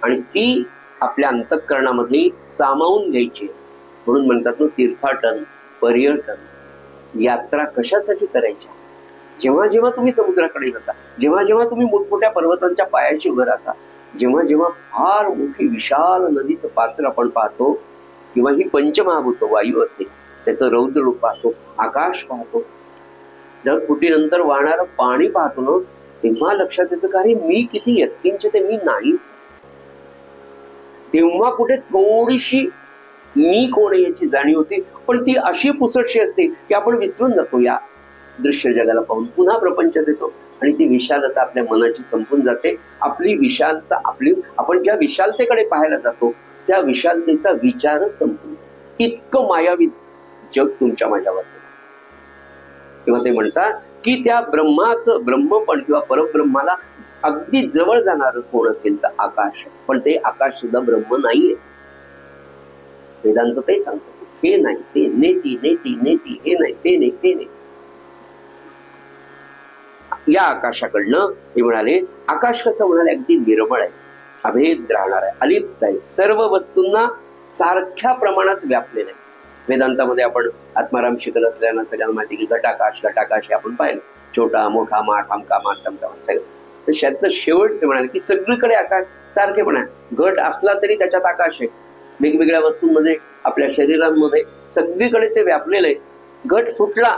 आणि ती आपल्या अंतःकरणामध्ये सामावून घ्यायची, म्हणून म्हणतात ना, तीर्थाटन, पर्यटन, यात्रा कशासाठी करायच्या? जेव्हा जेव्हा तुम्ही समुद्राकडे जाता, जेव्हा जेव्हा तुम्ही मोठमोठ्या पर्वतांच्या पायाशी उभं राहता, जेव्हा जेव्हा फार मोठी विशाल नदीचं पात्र आपण पाहतो, किंवा ही पंचमहाभूत वायू असेल त्याचं रौद्र रूप पाहतो, आकाश पाहतो, ढगफुटीनंतर वाहणारं पाणी पाहतो ना, तेव्हा लक्षात येतं का अरे मी किती यत्किंचित मी नाहीच. तेव्हा कुठे थोडीशी मी कोण याची जाणीव होती, पण ती अशी पुसटशी असते की आपण विसरून जातो या दृश्य जगाला पाहून. पुन्हा प्रपंचात येतो आणि ती विशालता आपल्या मनाची संपून जाते. आपली विशालता, आपण ज्या विशालतेकडे पाहायला जातो त्या विशालतेचा विचारच संपून जातो. इतकं मायावी जग तुमच्या माझ्यावरचं. किंवा ते म्हणतात की त्या ब्रह्मपण किंवा परब्रह्माला अगदी जवळ जाणार कोण असेल तर आकाश. पण ते आकाश सुद्धा ब्रह्म नाहीये. वेदांत ते सांगतो, हे नाही ते, नेती नेती नेती, हे नाही ते नाही ते नाही. या आकाशाकडनं ते म्हणाले, आकाश कसं म्हणाले, अगदी निर्मळ आहे, अभेद राहणार आहे, अलिप्त आहे, सर्व वस्तूंना सारख्या प्रमाणात व्यापलेलं आहे. वेदांतामध्ये आपण आत्माराम शिकत असल्यानं सगळ्यांना माहिती की घटाकाश घटाकाश हे आपण पाहिलं, छोटा मोठा माठ आमका माठ चमका माठ सगळं. तर त्यातलं शेवट ते म्हणाले की सगळीकडे आकाश सारखेपणा आहे. घट असला तरी त्याच्यात आकाश आहे. वेगवेगळ्या वस्तूंमध्ये, आपल्या शरीरांमध्ये सगळीकडे ते व्यापलेलं आहे. घट फुटला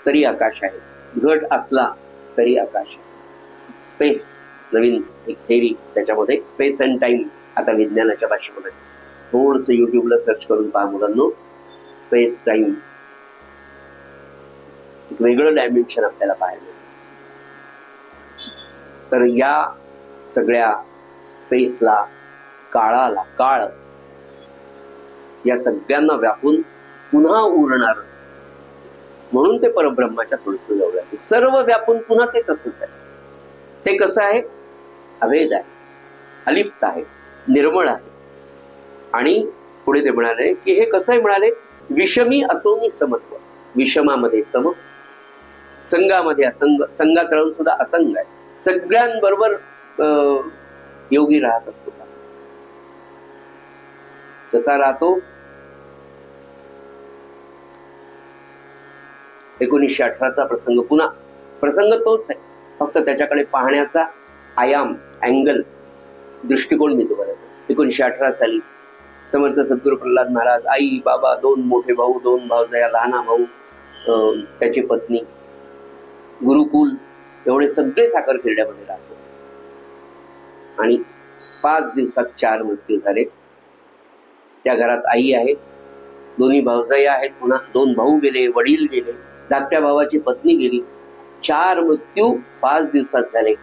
तरी आकाश आहे, घट असला तरी आकाश आहे. स्पेस, नवीन एक थेरी त्याच्यामध्ये, स्पेस अँड टाइम. आता विज्ञानाच्या भाषेमध्ये थोडस युट्यूबला सर्च करून पहा मुलांनो, स्पेस टाइम, एक वेगळं डायमेन्शन आपल्याला पाहायला मिळतं. तर या सगळ्या स्पेसला, काळाला, काळ या सगळ्यांना व्यापून पुन्हा उरणार, म्हणून ते परब्रह्माच्या थोडस जवळ आहे. सर्व व्यापून पुन्हा ते तसंच आहे. ते कसं आहे, अभेद आहे, अलिप्त आहे, निर्मळ आहे. आणि पुढे ते म्हणाले की हे कसं आहे, म्हणाले विषमी असोनी समत्व, विषमामध्ये सम, संघामध्ये असंग, संघात राहून सुद्धा असंग आहे. सगळ्यांबरोबर योगी राहत असतो. कसा राहतो, 1918चा प्रसंग, पुन्हा प्रसंग तोच आहे, फक्त त्याच्याकडे पाहण्याचा आयाम, अँगल, दृष्टिकोन मी तुम्हाला सांगतो. 1918 साली समर्थ सद्गुरू प्रल्हाद महाराज, आई बाबा, 2 मोठे भाऊ, 2 भावजया, लहाना भाऊ, त्याची पत्नी, गुरुकुल, एवढे सगळे साखरखेर्ड्यामध्ये राहतो. आणि 5 दिवसात 4 मृत्यू झाले. त्या घरात आई आहे, दोन्ही भावजया आहेत, पुन्हा 2 भाऊ गेले, वडील गेले, धाकट्या भावाची पत्नी गेली. 4 मृत्यू 5 दिवसात झाले.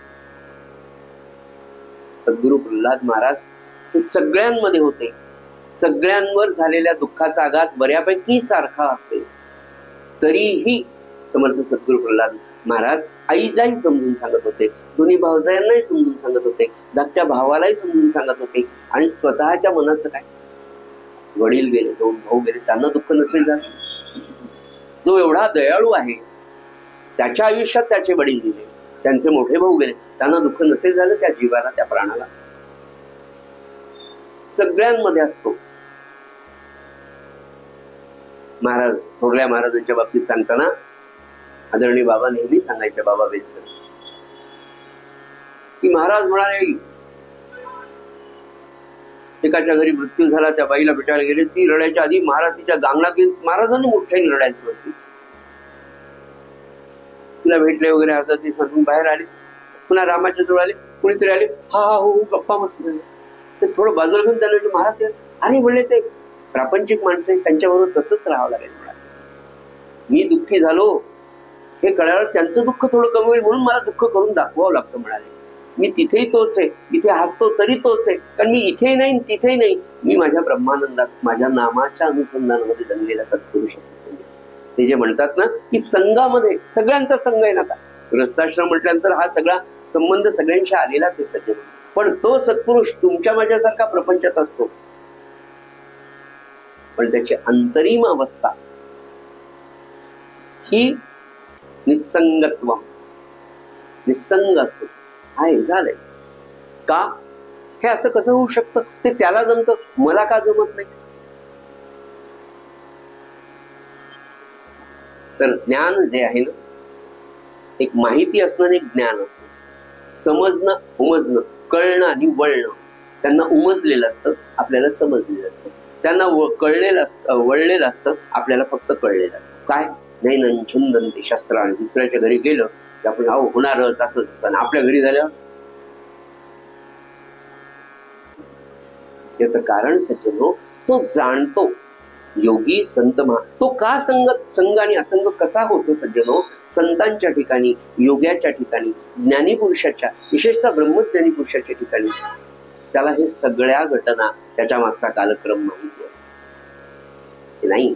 सद्गुरू प्रल्हाद महाराज हे सगळ्यांमध्ये होते. सगळ्यांवर झालेल्या दुःखाचा आघात बऱ्यापैकी सारखा असते, तरीही समर्थ सद्गुरू प्रल्हाद महाराज आईलाही समजून सांगत होते, दोन्ही भावजयांनाही समजून सांगत होते, धाकट्या भावालाही समजून सांगत होते. आणि स्वतःच्या मनाचं काय, वडील गेले, 2 भाऊ गेले, त्यांना दुःख नसेल झालं? जो एवढा दयाळू आहे, त्याच्या आयुष्यात त्याचे वडील गेले, त्यांचे मोठे भाऊ गेले, त्यांना दुःख नसेल झालं त्या जीवाला, त्या प्राणाला? सगळ्यांमध्ये असतो. महाराज, थोरल्या महाराजांच्या बाबतीत सांगताना आदरणीय बाबा नेहमी सांगायचे, बाबा बेलसर, की महाराज म्हणाले एकाच्या घरी मृत्यू झाला, त्या बाईला भेटायला गेले, ती रडायच्या आधी महाराज तिच्या गांगणात गेले, महाराजांनी मोठ्याने रडायला सुरुवात केली. तिला भेटले वगैरे, अर्धा ते सांगून बाहेर आले, पुन्हा रामाच्या जवळ आले, कुणीतरी आले, हा हा हो गप्पा मस्त झाले. ते थोडं बाजूला घेऊन त्याला महाराज, अरे म्हणले ते प्रापंचिक माणसं आहे, त्यांच्याबरोबर तसंच राहावं लागेल. मी दुःखी झालो हे कळल्यावर त्यांचं दुःख थोडं कमी होईल, म्हणून मला दुःख करून दाखवावं लागतं. म्हणाले मी तिथेही तोच आहे, इथे हसतो तरी तोच आहे, कारण मी इथेही नाही तिथेही नाही, मी माझ्या ब्रह्मानंदात, माझ्या नामाच्या अनुसंधानामध्ये जन्मलेला सत्पुरुष असं. ते जे म्हणतात ना की संघामध्ये, सगळ्यांचा संघ आहे ना. आता गृहस्थाश्रम म्हटल्यानंतर हा सगळा संबंध सगळ्यांशी आलेलाच आहे सध्या, पण तो सत्पुरुष तुमच्या माझ्यासारखा प्रपंचात असतो, पण त्याची अंतरिम अवस्था ही निसंगत्व, निसंग असतो. आहे झालंय का, हे असं कसं होऊ शकतं, ते त्याला जमतं, मला का जमत नाही? तर ज्ञान जे आहे ना, एक माहिती असणं आणि एक ज्ञान असणं, समजणं, उमजणं, कळणं आणि वळणं. त्यांना उमजलेलं असतं, आपल्याला समजलेलं असतं. त्यांना कळलेलं असतं, वळलेलं असतं, आपल्याला फक्त कळलेलं असतं. काय नैनं छंदन्ते शस्त्राणि. दुसऱ्याच्या घरी गेलं की आपण अहो होणारच असं तसं, आपल्या घरी झालं. याचं कारण सज्जनो, तो जाणतो. योगी संत तो का संग आणि असंग कसा होतो सज्जनो? संतांच्या ठिकाणी, योग्याच्या ठिकाणी, ज्ञानी पुरुषाच्या, विशेषतः ब्रह्मज्ञानी पुरुषाच्या ठिकाणी त्याला हे सगळ्या घटना, त्याच्या मागचा कालक्रम माहिती असतो. नाही,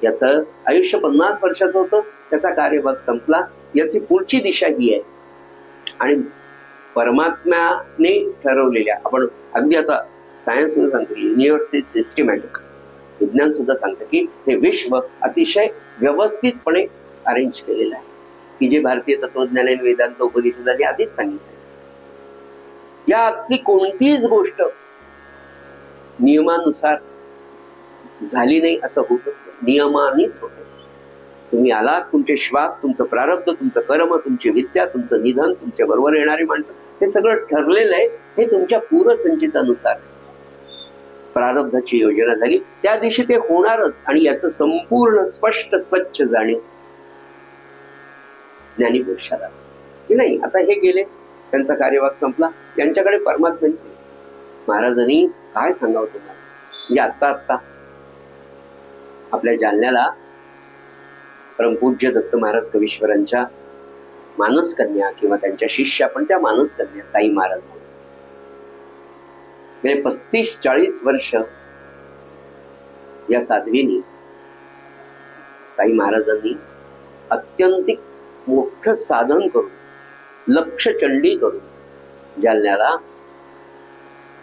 याचं आयुष्य 50 वर्षाचं होतं, त्याचा कार्यभाग संपला, याची पुढची दिशा ही आहे. आणि परमात्म्याने ठरवलेल्या, आपण अगदी आता सायन्स सुद्धा सांगतो, युनिव्हर्स इज सिस्टमॅटिक. विज्ञान सुद्धा सांगतं की हे विश्व अतिशय व्यवस्थितपणे अरेंज केलेलं आहे, की जे भारतीय तत्वज्ञान वेदांत उपदेशाने आधीच सांगितलं. यातली कोणतीच गोष्ट नियमानुसार झाली नाही असं होत असतं, नियमानेच होते. तुम्ही आलात, तुमचे श्वास, तुमचं प्रारब्ध, तुमचं कर्म, तुमची विद्या, तुमचं निधन, तुमच्या बरोबर येणारी माणसं, हे सगळं ठरलेलं आहे. हे तुमच्या पूर्वसंचितानुसार प्रारब्धाची योजना झाली, त्या दिवशी ते होणारच. आणि याचं संपूर्ण स्पष्ट स्वच्छ जाणीव ज्ञानी पुरुषाला असते की नाही. आता हे गेले, त्यांचा कार्यभाग संपला, त्यांच्याकडे परमात्मा. महाराजांनी काय सांगावं तुम्हाला, म्हणजे आत्ता आपल्या जालन्याला परमपूज्य दत्त महाराज कवीश्वरांच्या मानसकन्या किंवा त्यांच्या शिष्या, पण त्या मानसकन्या ताई महाराज, म्हणजे 35-40 वर्ष या साध्वीनी, ताई महाराजांनी अत्यंतिक मोठं साधन करून, लक्ष चंडी करून जालन्याला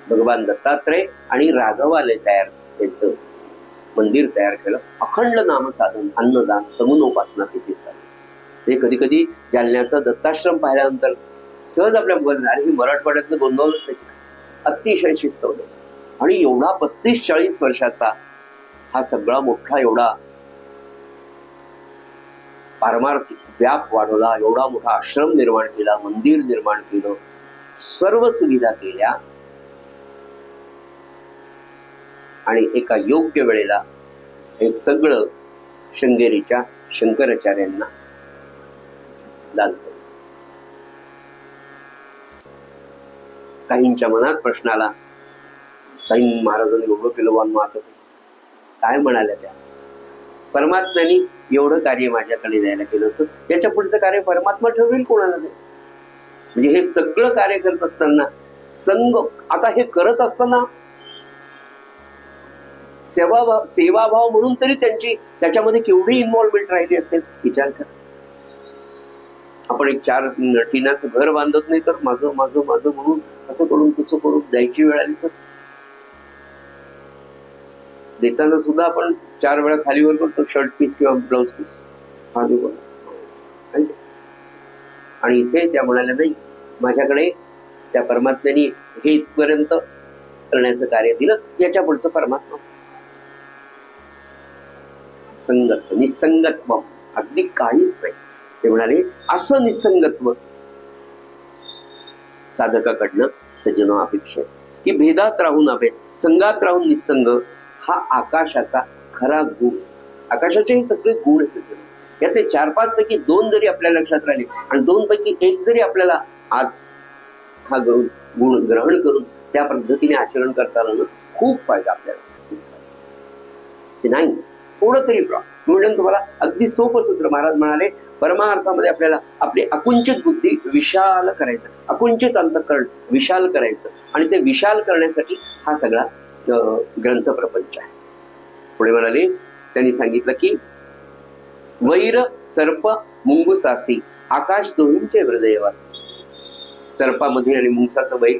भगवान दत्तात्रय आणि राघवालय तयार, त्यांचं मंदिर तयार केलं. अखंड नामसाधन, अन्नदान, समुनोपासना तिथे झाली. हे कधी कधी जालन्याचा दत्ताश्रम पाहिल्यानंतर सहज आपल्या अरे ही मराठवाड्यातलं गोंधळच नाही, अतिशय शिस्तवलं. आणि एवढा 35-40 वर्षाचा हा सगळा मोठा एवढा पारमार्थिक व्याप वाढवला, एवढा मोठा आश्रम निर्माण केला, मंदिर निर्माण केलं, सर्व सुविधा केल्या, आणि एका योग्य वेळेला हे सगळं शृंगेरीच्या शंकराचार्यांना दान केलं. काहींच्या मनात प्रश्न आला, काही महाराजांनी एवढं केलं वन मात काय म्हणाल्या त्या? परमात्म्याने एवढं कार्य माझ्याकडे द्यायला केलं होतं, याच्या पुढचं कार्य परमात्मा ठरवेल कोणाला द्यायचं. म्हणजे हे सगळं कार्य करत असताना संग, आता हे करत असताना सेवाभाव म्हणून तरी त्याच्यामध्ये केवढी इन्व्हॉल्वमेंट राहिली असेल, विचार करा. आपण एक 4 टिनाचं घर बांधत नाही तर माझं माझं माझं म्हणून असं करून तसं करून द्यायची वेळ आली तर देताना सुद्धा आपण 4 वेळा खालीवर करतो, शर्ट पीस किंवा ब्लाउज पीस. आणि इथे त्या म्हणाल्या नाही, माझ्याकडे त्या परमात्म्याने हे इथपर्यंत करण्याचं कार्य दिलं, याच्या पुढचं परमात्मा. संगत्व, निसंगत्व, अगदी काहीच नाही. ते म्हणाले असं निसंगत्व साधकाकडनं सज्जनो अपेक्षा आहे, की भेदात राहून अभेद, संगात राहून निसंग, हा आकाशाचा खरा गुण. आकाशाचे हे सगळे गुण आहे सज्जनो. यातले 4-5 पैकी 2 जरी आपल्या लक्षात राहिले आणि 2 पैकी 1 जरी आपल्याला आज हा गुण ग्रहण करून त्या पद्धतीने आचरण करता आलं ना, खूप फायदा आपल्याला. नाही थोडं तरी म्हणून तुम्हाला अगदी सोपं सूत्र महाराज म्हणाले, परमार्थामध्ये आपल्याला आपली अकुंचित बुद्धी विशाल करायचं, अकुंचित अंतःकरण विशाल करायचं, आणि ते विशाल करण्यासाठी हा सगळा ग्रंथ प्रपंच आहे. पुढे म्हणाले, त्यांनी सांगितलं की वैर सर्प मुंगुसासी आकाश दोन्हींचे हृदयवासी. सर्पामध्ये आणि मुंगसाचं वैर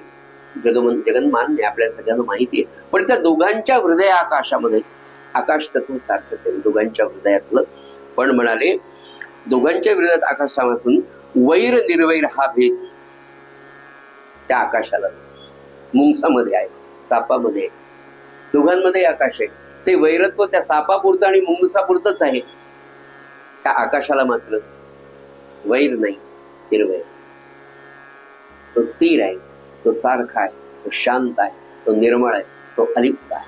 जगन्मान्य आपल्या सगळ्यांना माहिती आहे, पण त्या दोघांच्या हृदय आकाशामध्ये आकाश तत्व सारखंच आहे, दोघांच्या हृदयातलं. पण म्हणाले दोघांच्या हृदयात आकाशापासून वैर निर्वैर हा भेद त्या आकाशाला मुंगसामध्ये आहे, सापामध्ये आहे, दोघांमध्ये आकाश आहे. ते वैरत्व त्या सापापुरतं आणि मुंगसापुरतंच आहे. त्या आकाशाला मात्र वैर नाही, निर्वैर. तो स्थिर आहे, तो सारखा आहे, तो शांत आहे, तो निर्मळ आहे, तो अलिप्त आहे.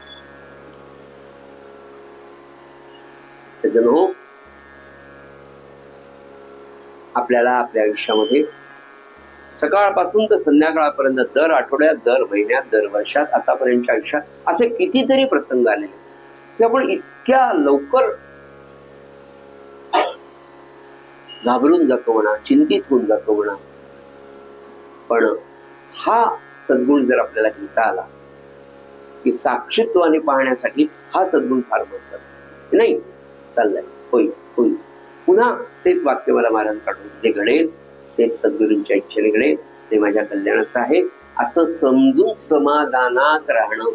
सज्जनो, आपल्याला आपल्या आयुष्यामध्ये सकाळपासून तर संध्याकाळपर्यंत, दर आठवड्यात, दर महिन्यात, दर वर्षात, आतापर्यंतच्या आयुष्यात असे कितीतरी प्रसंग आलेले की आपण इतक्या लवकर घाबरून जातो म्हणा, चिंतित होऊन जातो म्हणा. पण हा सद्गुण जर आपल्याला घेता आला की साक्षीत्वाने पाहण्यासाठी हा सद्गुण फार महत्वाचा आहे. नाही चाललंय, होईल होईल, पुन्हा तेच वाक्य मला महाराज काढून, जे घडेल तेच सद्गुरूंच्या इच्छेने घडेल, ते माझ्या कल्याणाचं आहे असं समजून समाधानात राहणं.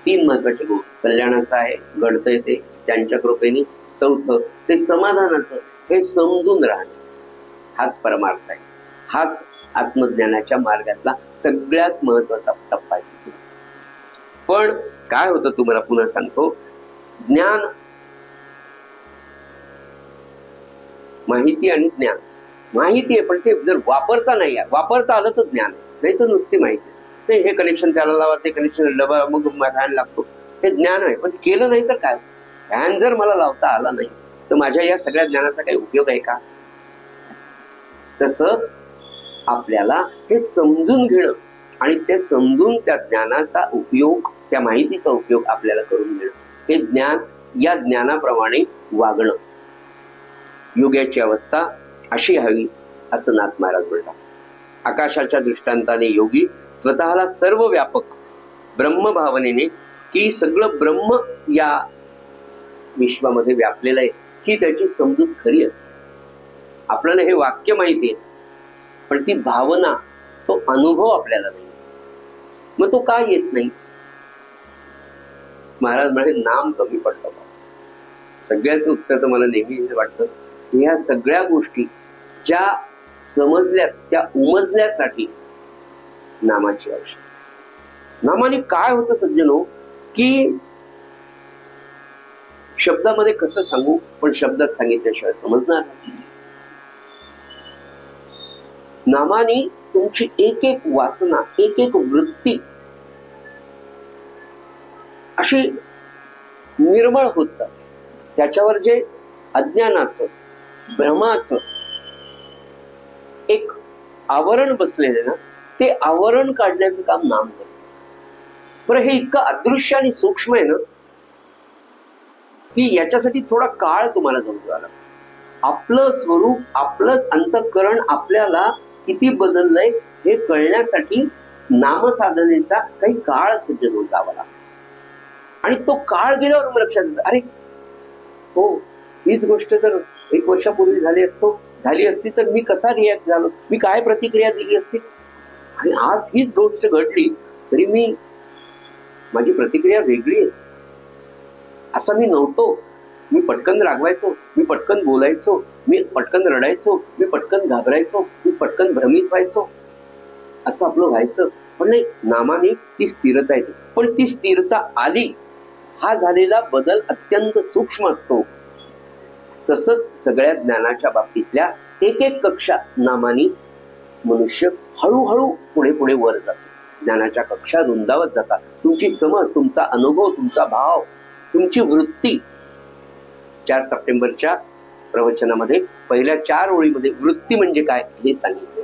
3 महत्वाचे गुण. कल्याणाचं आहे, घडतंय ते त्यांच्या कृपेने. चौथं, ते समाधानाचं, हे समजून राहणं. हाच परमार्थ आहे, हाच आत्मज्ञानाच्या मार्गातला सगळ्यात महत्वाचा टप्पा आहे. पण काय होतं तुम्हाला पुन्हा सांगतो, ज्ञान, माहिती आणि ज्ञान. माहिती आहे पण ते जर वापरता नाही, वापरता आलं तर ज्ञान, नाही तर नुसती माहिती. नाही, हे कनेक्शन त्याला लावा, ते कनेक्शन डबा, मग फॅन लागतो, हे ज्ञान आहे. पण केलं नाही तर काय? फॅन जर मला लावता आला नाही तर माझ्या या सगळ्या ज्ञानाचा काही उपयोग आहे का? तसं आपल्याला हे समजून घेणं आणि ते समजून त्या ज्ञानाचा उपयोग, त्या माहितीचा उपयोग आपल्याला करून घेणं, हे ज्ञान, या ज्ञानाप्रमाणे वागणं, योग्याची अवस्था अशी हवी असं नाथ महाराज म्हणतात. आकाशाच्या दृष्टांताने योगी स्वतःला सर्व व्यापक ब्रह्म भावनेने, की सगळं ब्रह्म या विश्वामध्ये व्यापलेलं आहे, ही त्याची समजूत खरी असते. आपल्याला हे वाक्य माहिती आहे पण ती भावना, तो अनुभव आपल्याला नाही. मग तो का येत नाही? महाराज म्हणे नाम कमी पडतं. सगळ्याच उत्तर तर मला नेहमी वाटतं, ह्या सगळ्या गोष्टी ज्या समजल्या त्या उमजल्यासाठी नामाची आवश्यकता. नामाने काय होतं सज्जनो, की शब्दामध्ये कसं सांगू, पण शब्दात सांगितल्याशिवाय समजणार नाही. नामाने तुमची एक एक वासना, एक एक वृत्ती अशी निर्मळ होत जाते. त्याच्यावर जे अज्ञानाचं, भ्रमाचं एक आवरण बसलेले ना, ते आवरण काढण्याचं काम नाम करतं. बरं, हे इतकं अदृश्य आणि सूक्ष्म आहे ना, की याच्यासाठी थोडा काळ तुम्हाला जाऊ द्यावा लागतो. आपलं स्वरूप, आपलंच अंतःकरण आपल्याला किती बदललंय हे कळण्यासाठी नामसाधनेचा काही काळ सज्जन जावा लागतो. आणि तो काळ गेल्यावर मग लक्षात येतं, अरे हो, हीच गोष्ट जर 1 वर्षापूर्वी झाली असती तर मी कसा रिॲक्ट झालो, मी काय प्रतिक्रिया दिली असती. आणि आज हीच गोष्ट घडली तरी माझी प्रतिक्रिया वेगळी आहे. असं मी नव्हतो. मी पटकन रागवायचो, मी पटकन बोलायचो, मी पटकन रडायचो, मी पटकन घाबरायचो, मी पटकन भ्रमित व्हायचो, असं आपलं व्हायचं. पण नाही, नामाने ती स्थिरता येते. पण ती स्थिरता आली, हा झालेला बदल अत्यंत सूक्ष्म असतो. तसंच सगळ्या ज्ञानाच्या बाबतीतल्या एक एक कक्षा नामाने मनुष्य हळूहळू पुढे पुढे वर जातो. ज्ञानाच्या कक्षा रुंदावत जातात. तुमची समज, तुमचा अनुभव, तुमचा भाव, तुमची वृत्ती. 4 सप्टेंबरच्या प्रवचनामध्ये पहिल्या 4 ओळीमध्ये वृत्ती म्हणजे काय हे सांगितले.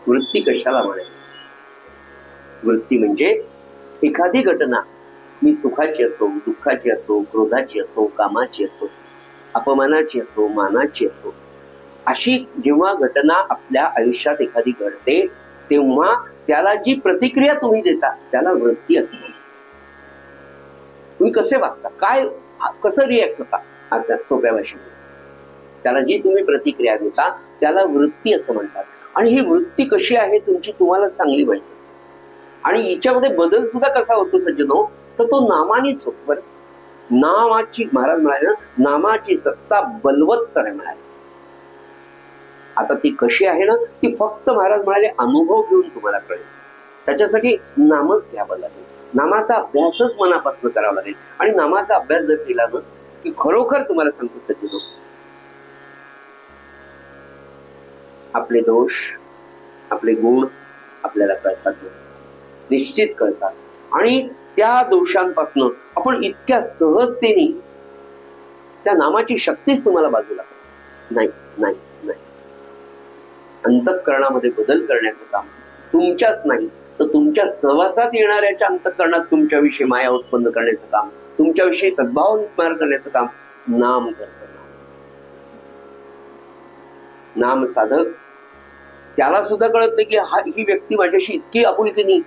वृत्ती कशाला म्हणायचं? वृत्ती म्हणजे एखादी घटना, मी सुखाची असो, दुःखाची असो, क्रोधाची असो, कामाची असो, अपमानाची असो, मानाची असो, अशी जेव्हा घटना आपल्या आयुष्यात एखादी घडते तेव्हा त्याला जी प्रतिक्रिया तुम्ही देता त्याला वृत्ती असं म्हणतात. तुम्ही कसे वागता, काय, कसं रिॲक्ट होता, आता सोप्या भाषेमध्ये त्याला जी तुम्ही प्रतिक्रिया देता त्याला वृत्ती असं म्हणतात. आणि ही वृत्ती कशी आहे तुमची तुम्हाला चांगली माहिती असते. आणि हिच्यामध्ये बदल सुद्धा कसा होतो सज्जनो, तर तो नामानेच होतो. बरं, नामाची, महाराज म्हणाले ना, नामाची सत्ता बलवत्तर म्हणाले. आता ती कशी आहे ना, ती फक्त महाराज म्हणाले अनुभव घेऊन तुम्हाला कळेल. त्याच्यासाठी नामच घ्यावं लागेल. नामाचा अभ्यासच मनापासून करावा लागेल. आणि नामाचा अभ्यास जर केला ना, की खरोखर तुम्हाला सांगतो सज्जनो, आपले दोष, आपले गुण आपल्याला कळतात, निश्चित कळतात. आणि त्या दोषांपासून आपण इतक्या सहजतेने त्या नामाची शक्तीच तुम्हाला बाजूला नाही नाही नाही. अंतःकरणामध्ये बदल करण्याचं काम तुमच्याच नाही तर तुमच्या सहवासात येणाऱ्याच्या अंतःकरणात तुमच्याविषयी माया उत्पन्न करण्याचं काम, तुमच्याविषयी सद्भाव निर्माण करण्याचं काम नाम करतं. नाम साधक त्याला सुद्धा कळत नाही की ही व्यक्ती माझ्याशी इतकी आपुलकीने.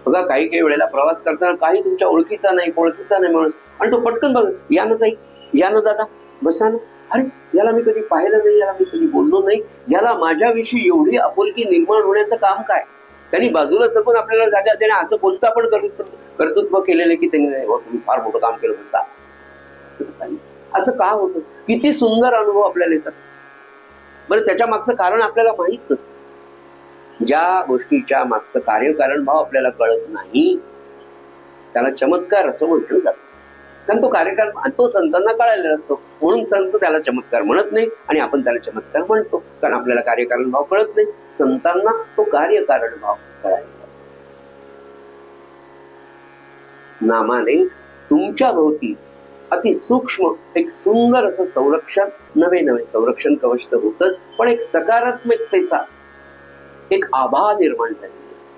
बघा काही काही वेळेला प्रवास करताना काही तुमच्या ओळखीचा नाही म्हणून आणि तो पटकन बघ, या ना ताई, या ना दादा, बसा ना, अरे याला मी कधी पाहिलं नाही, याला मी कधी बोललो नाही, याला माझ्याविषयी एवढी आपुलकी निर्माण होण्याचं काम काय. त्यांनी बाजूला सरकून आपल्याला जागा देणे असं कोणतं आपण कर्तृत्व केलेलं की त्यांनी नाही, तुम्ही फार मोठं काम केलं, बसा. असं का होतं. किती सुंदर अनुभव आपल्याला येतात. बरं, त्याच्या मागचं कारण आपल्याला माहित नसतं. ज्या गोष्टीच्या मागचं कार्यकारण भाव आपल्याला कळत नाही त्याला चमत्कार असं म्हटलं जातं. कारण तो कार्यकारण तो संतांना कळालेला असतो म्हणून संत त्याला चमत्कार म्हणत नाही आणि आपण त्याला चमत्कार म्हणतो, कारण आपल्याला कार्यकारण भाव कळत नाही. संतांना तो कार्यकारण भाव कळालेला असतो. नामाने तुमच्या भोवती अति सूक्ष्म एक सुंदर असं संरक्षण, नवे संरक्षण कवच तर होतच, पण एक सकारात्मकतेचा एक आभा निर्माण झालेली असते.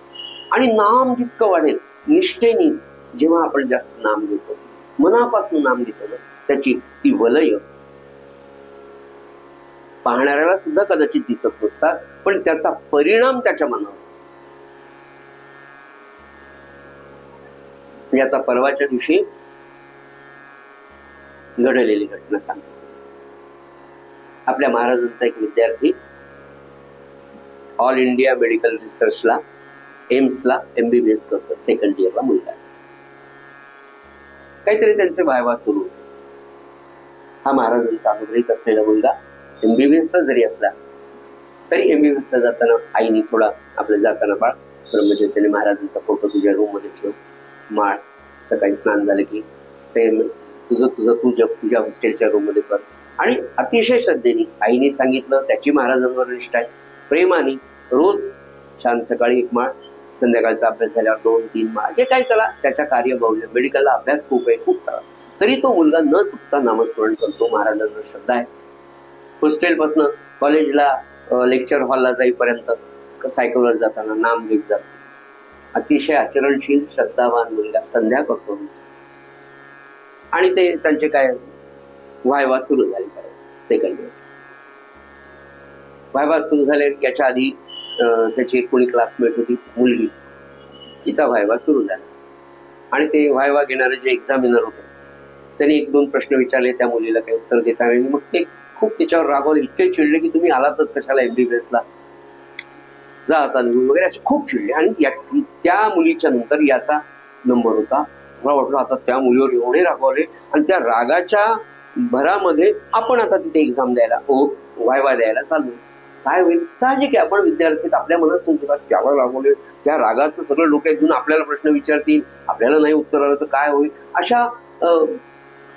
आणि नाम जितकं वाढेल निष्ठेने, जेव्हा आपण जास्त नाम घेतो, मनापासून नाम घेतो ना, त्याची ती वलय पाहणाऱ्याला सुद्धा कदाचित दिसत नसतात, पण त्याचा परिणाम त्याच्या मनावर. म्हणजे आता परवाच्या दिवशी घडलेली घटना सांगतो. आपल्या महाराजांचा एक विद्यार्थी ऑल इंडिया मेडिकल रिसर्चला एम्सला MBBS करतो, सेकंड इयरला मुलगा. काहीतरी त्यांचे वायवा सुरू होते. हा महाराजांचा अनुग्रहित असलेला मुलगा MBBSला जरी असला तरी MBBSला जाताना आईने थोडा आपल्या जाताना बाळ ब्रह्मचैतन्य महाराजांचा फोटो तुझ्या रूम मध्ये ठेव, माळ, सकाळी स्नान झालं की ते तुझं तू जप तुझ्या हॉस्टेलच्या रूम मध्ये कर. आणि अतिशय श्रद्धेने आईने सांगितलं, त्याची महाराजांवर निष्ठा आहे, प्रेमाने रोज छान सकाळी एक माळ, संध्याकाळचा अभ्यास झाल्यावर 2-3 माळ, जे काही त्याला त्याच्या कार्य बहुल्य, मेडिकलला अभ्यास खूप आहे, खूप करा, तरी तो मुलगा न चुकता नामस्मरण करतो. महाराजांवर श्रद्धा आहे. हॉस्टेलपासून कॉलेजला लेक्चर हॉलला जाईपर्यंत सायकलवर जाताना नाम घेत जातो. अतिशय आचरणशील श्रद्धावान मुलगा. संध्या करतो आणि ते त्यांचे काय वायवा सुरू झाले. सेकंड इयर वायवा सुरू झाले. याच्या आधी त्याची एक कोणी क्लासमेट होती मुलगी, तिचा वायवा सुरू झाला आणि ते वायवा घेणारे जे एक्झामिनर होते त्यांनी 1-2 प्रश्न विचारले. त्या मुलीला काही उत्तर देता नाही. मग ते खूप तिच्यावर रागवले, इतके चिडले की तुम्ही आलातच कशाला MBBSला, जा आता निघून वगैरे, असे खूप चिडले. आणि त्या मुलीच्या नंतर याचा नंबर होता. मला वाटलं आता त्या मुलीवर एवढे रागवले आणि त्या रागाच्या भरामध्ये आपण आता तिथे एक्झाम द्यायला वायवा द्यायला चाललो. काय होईल. साहजिक आहे, आपण विद्यार्थी आपल्या मनात संचित त्यावर रागवले, त्या रागाचं सगळं डोक्यात घेऊन आपल्याला प्रश्न विचारतील, आपल्याला नाही उत्तर आलं तर काय होईल. अशा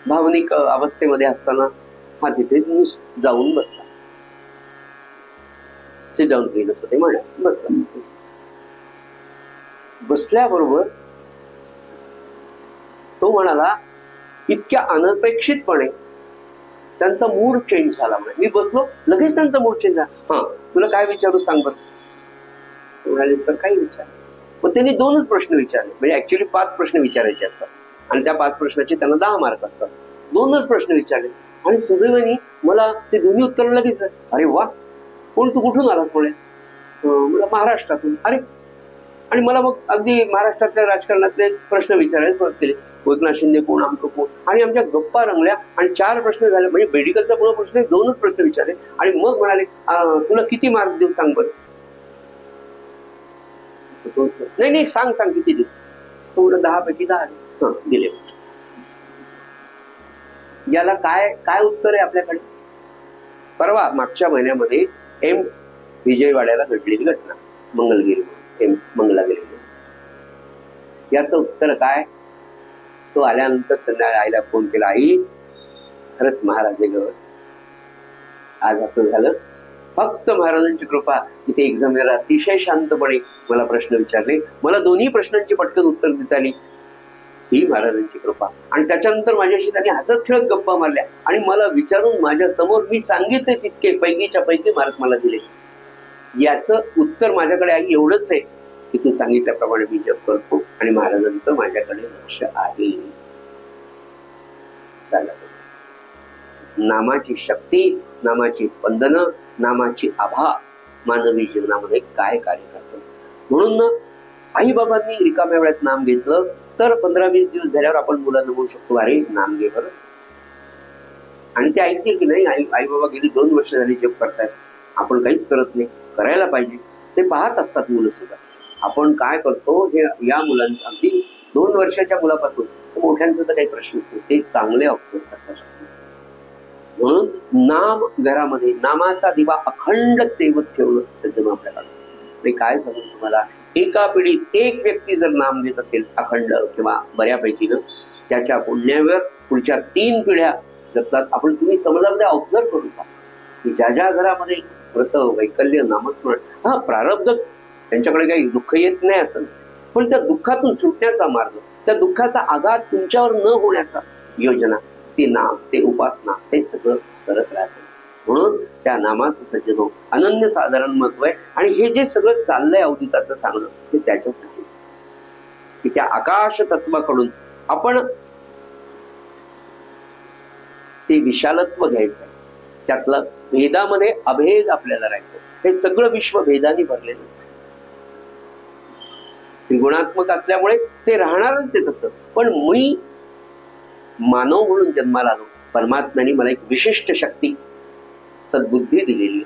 भावनिक अवस्थेमध्ये असताना हा तिथे जाऊन बसला. सिट डाऊन प्लीज असं ते म्हणत बसला. बसल्याबरोबर तो म्हणाला, इतक्या अनपेक्षितपणे त्यांचा मूड चेंज झाला. मी बसलो, लगेच त्यांचा मूड चेंज झाला. हा, तुला काय विचारू सांग बरं. म्हणाले, सर काही विचार. मग त्यांनी 2च प्रश्न विचारले. म्हणजे ऍक्च्युली 5 प्रश्न विचारायचे असतात आणि त्या 5 प्रश्नाचे त्यांना 10 मार्क असतात. 2च प्रश्न विचारले आणि सुदैवाने मला ते दोन्ही उत्तर लगेच. अरे वा, तू कुठून आलास म्हणे. मला महाराष्ट्रातून. अरे, आणि मला मग अगदी महाराष्ट्रातल्या राजकारणातले प्रश्न विचारायला सुरुवात केली. एकनाथ शिंदे कोण, आमचं कोण, आणि आमच्या गप्पा रंगल्या आणि 4 प्रश्न झाले. म्हणजे मेडिकलचा पुन्हा प्रश्न 2च प्रश्न विचारले आणि मग म्हणाले, तुला किती मार्क देऊ सांग बरं. नाही सांग किती देऊ. थोडं 10 पैकी 10 दिले. याला काय उत्तर आहे आपल्याकडे. परवा मागच्या महिन्यामध्ये एम्स विजयवाड्याला घडलेली घटना, मंगलगिरी एम्स मंगलागिरी, याचं उत्तर काय. तो आल्यानंतर संध्याकाळी आईला फोन केला, आई खरंच महाराज गवर आज असं झालं फक्त महाराजांची कृपा. तिथे एक्झामिनर अतिशय शांतपणे मला प्रश्न विचारले, मला दोन्ही प्रश्नांची पटकन उत्तर देता आली, ही महाराजांची कृपा. आणि त्याच्यानंतर माझ्याशी त्यांनी हसत खेळत गप्पा मारल्या आणि मला विचारून माझ्या समोर मी सांगितले तितके पैकीच्या पैकी मार्क मला दिले. याचं उत्तर माझ्याकडे आहे एवढंच आहे की तू सांगितल्याप्रमाणे मी जप करतो आणि महाराजांचं माझ्याकडे लक्ष आहे. नामाची शक्ती, नामाची स्पंदन, नामाची आभा मानवी जीवनामध्ये काय कार्य करतं. म्हणून आई बाबांनी रिकाम्या वेळात नाम घेतलं तर 15-20 दिवस झाल्यावर आपण मुलांना म्हणू शकतो, अरे नाम घे बरं. आणि ते ऐकतील की नाही, आई बाबा गेली 2 वर्ष झाली जप करतायत, आपण काहीच करत नाही, करायला पाहिजे. ते पाहत असतात मुलं सुद्धा. आपण काय करतो हे या मुलांना, अगदी 2 वर्षाच्या मुलापासून मोठ्यांचा तर काही प्रश्नच नाही, ते चांगले ऑब्झर्व करतात. म्हणून नाम घरामध्ये, नामाचा दिवा अखंड तेवत ठेवणं सज्जन आपल्याला. मी काय सांगू तुम्हाला, एका पिढीत एक व्यक्ती जर नाम घेत असेल अखंड किंवा बऱ्यापैकी न, त्याच्या पुण्यावर पुढच्या 3 पिढ्या जगतात. आपण तुम्ही समाजामध्ये ऑब्झर्व करू का की ज्या ज्या घरामध्ये व्रत, वैकल्य, नामस्मरण, हा प्रारब्ध, त्यांच्याकडे काही दुःख येत नाही असं, पण त्या दुःखातून सुटण्याचा मार्ग, त्या दुःखाचा आघात तुमच्यावर न होण्याचा योजना, ते नाम, ते उपासना, ते सगळं करत राहतं. म्हणून त्या नामाचं सज्जनो अनन्य साधारण महत्व आहे. आणि हे जे सगळं चाललंय अवधूताचं सांगणं, ते त्याच्यासाठीच की त्या आकाश तत्वाकडून आपण ते विशालत्व घ्यायचं, त्यातलं भेदामध्ये अभेद आपल्याला राहायचं. हे सगळं विश्व भेदाने भरलेलंच आहे. त्रिगुणात्मक असल्यामुळे ते राहणारच आहे तसं. पण मी मानव म्हणून जन्माला आलो, परमात्म्याने मला एक विशिष्ट शक्ती, सद्बुद्धी दिलेली आहे.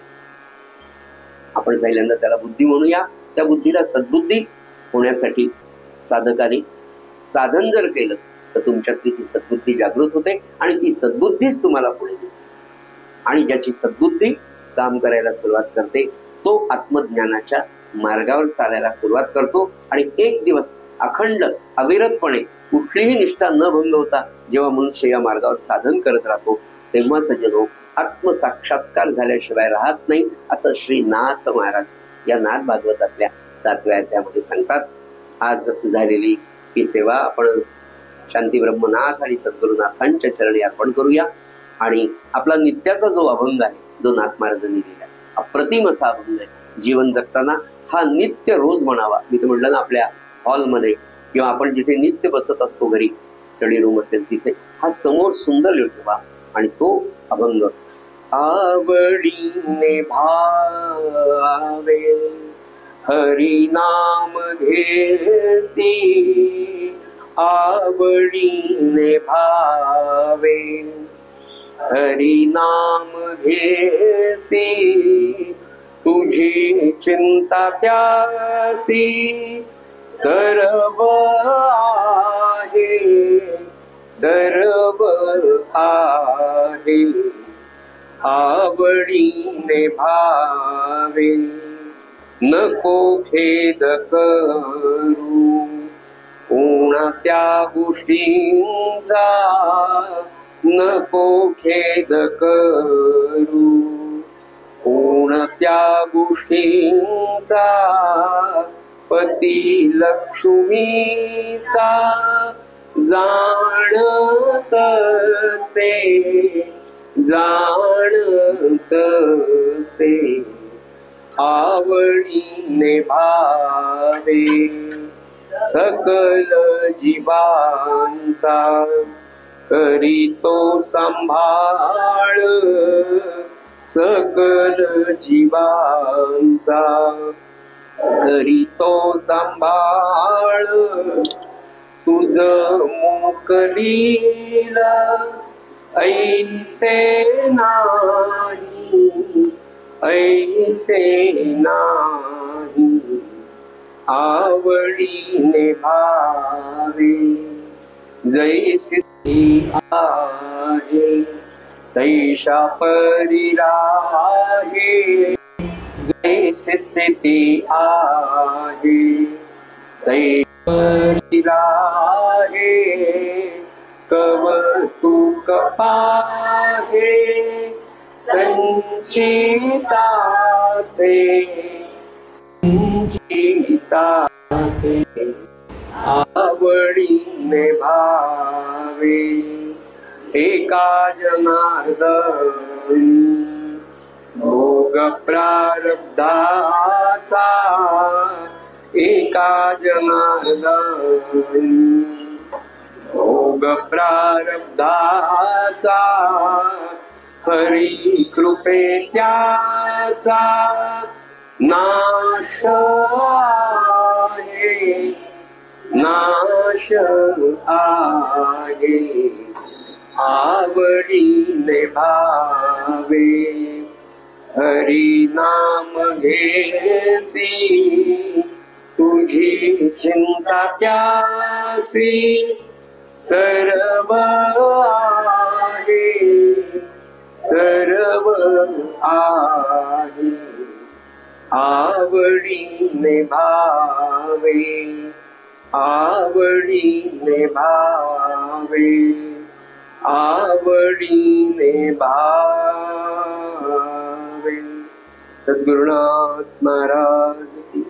आपण पहिल्यांदा त्याला बुद्धी म्हणूया. त्या बुद्धीला सद्बुद्धी होण्यासाठी साधकाने साधन जर केलं तर तुमच्यातली ती सद्बुद्धी जागृत होते आणि ती सद्बुद्धीच तुम्हाला पुढे देते. आणि ज्याची सद्बुद्धी काम करायला सुरुवात करते तो आत्मज्ञानाच्या मार्गावर चालायला सुरुवात करतो. आणि एक दिवस अखंड अविरतपणे कुठलीही निष्ठा न भंग होता जेव्हा मनुष्य या मार्गावर साधन करत राहतो, तेव्हा सज्जनो आत्मसाक्षात्कार झाल्याशिवाय राहत नाही, असं श्री नाथ महाराज या नाथ भागवतातल्या 7व्या अध्यायामध्ये सांगतात. आज झालेली ही सेवा आपण शांती ब्रह्मनाथ आणि सद्गुरुनाथांच्या चरणी अर्पण करूया. आणि आपला नित्याचा जो अभंग आहे, जो नाथ महाराजांनी लिहिला, अप्रतिम असा अभंग आहे. जीवन जगताना हा नित्य रोज म्हणावा. मी तर म्हटलं ना, आपल्या हॉलमध्ये किंवा आपण जिथे नित्य बसत असतो, घरी स्टडी रूम असेल तिथे हा समोर सुंदर लिहून ठेवा. आणि तो अभंग आवडीने भावे हरी नाम घेसी, आवडीने भावे हरी नाम घेसी, तुझी चिंता त्यासी सर्व आहे, सर्व आहे, आवडीने भावे नको खेद करू कोणत्या गोष्टींचा, नको खेद करू कोणत्या गोष्टींचा, पती लक्ष्मीचा जाणतसे, जाणतसे, आवडीने भावे सकल जीवांचा, करीतो सांभाळ सकल जीवांचा, करीतो सांभाळ तुझ मोकलीला ऐसे नाही, ऐसे नाही, आवडीने भावे जैसी आहे तैशा परी राहे, जैसी स्थिती आहे तैशी परी राहे, कवतुक पाहे संन्यासी चिताचे आवडीने भावे एका जनार्दनी भोग प्रारब्धाचा एका जनार्दनी भोग प्रारब्धाचा हरी कृपे त्याचा नाश आहे नाश आहे आवडीने भावे हरी नाम घेसी तुझी चिंता त्यासी सर्व आहे सर्व आहे आवडीने भावे आवडीने भावे आवडीने भावे. सद्गुरुनाथ महाराज की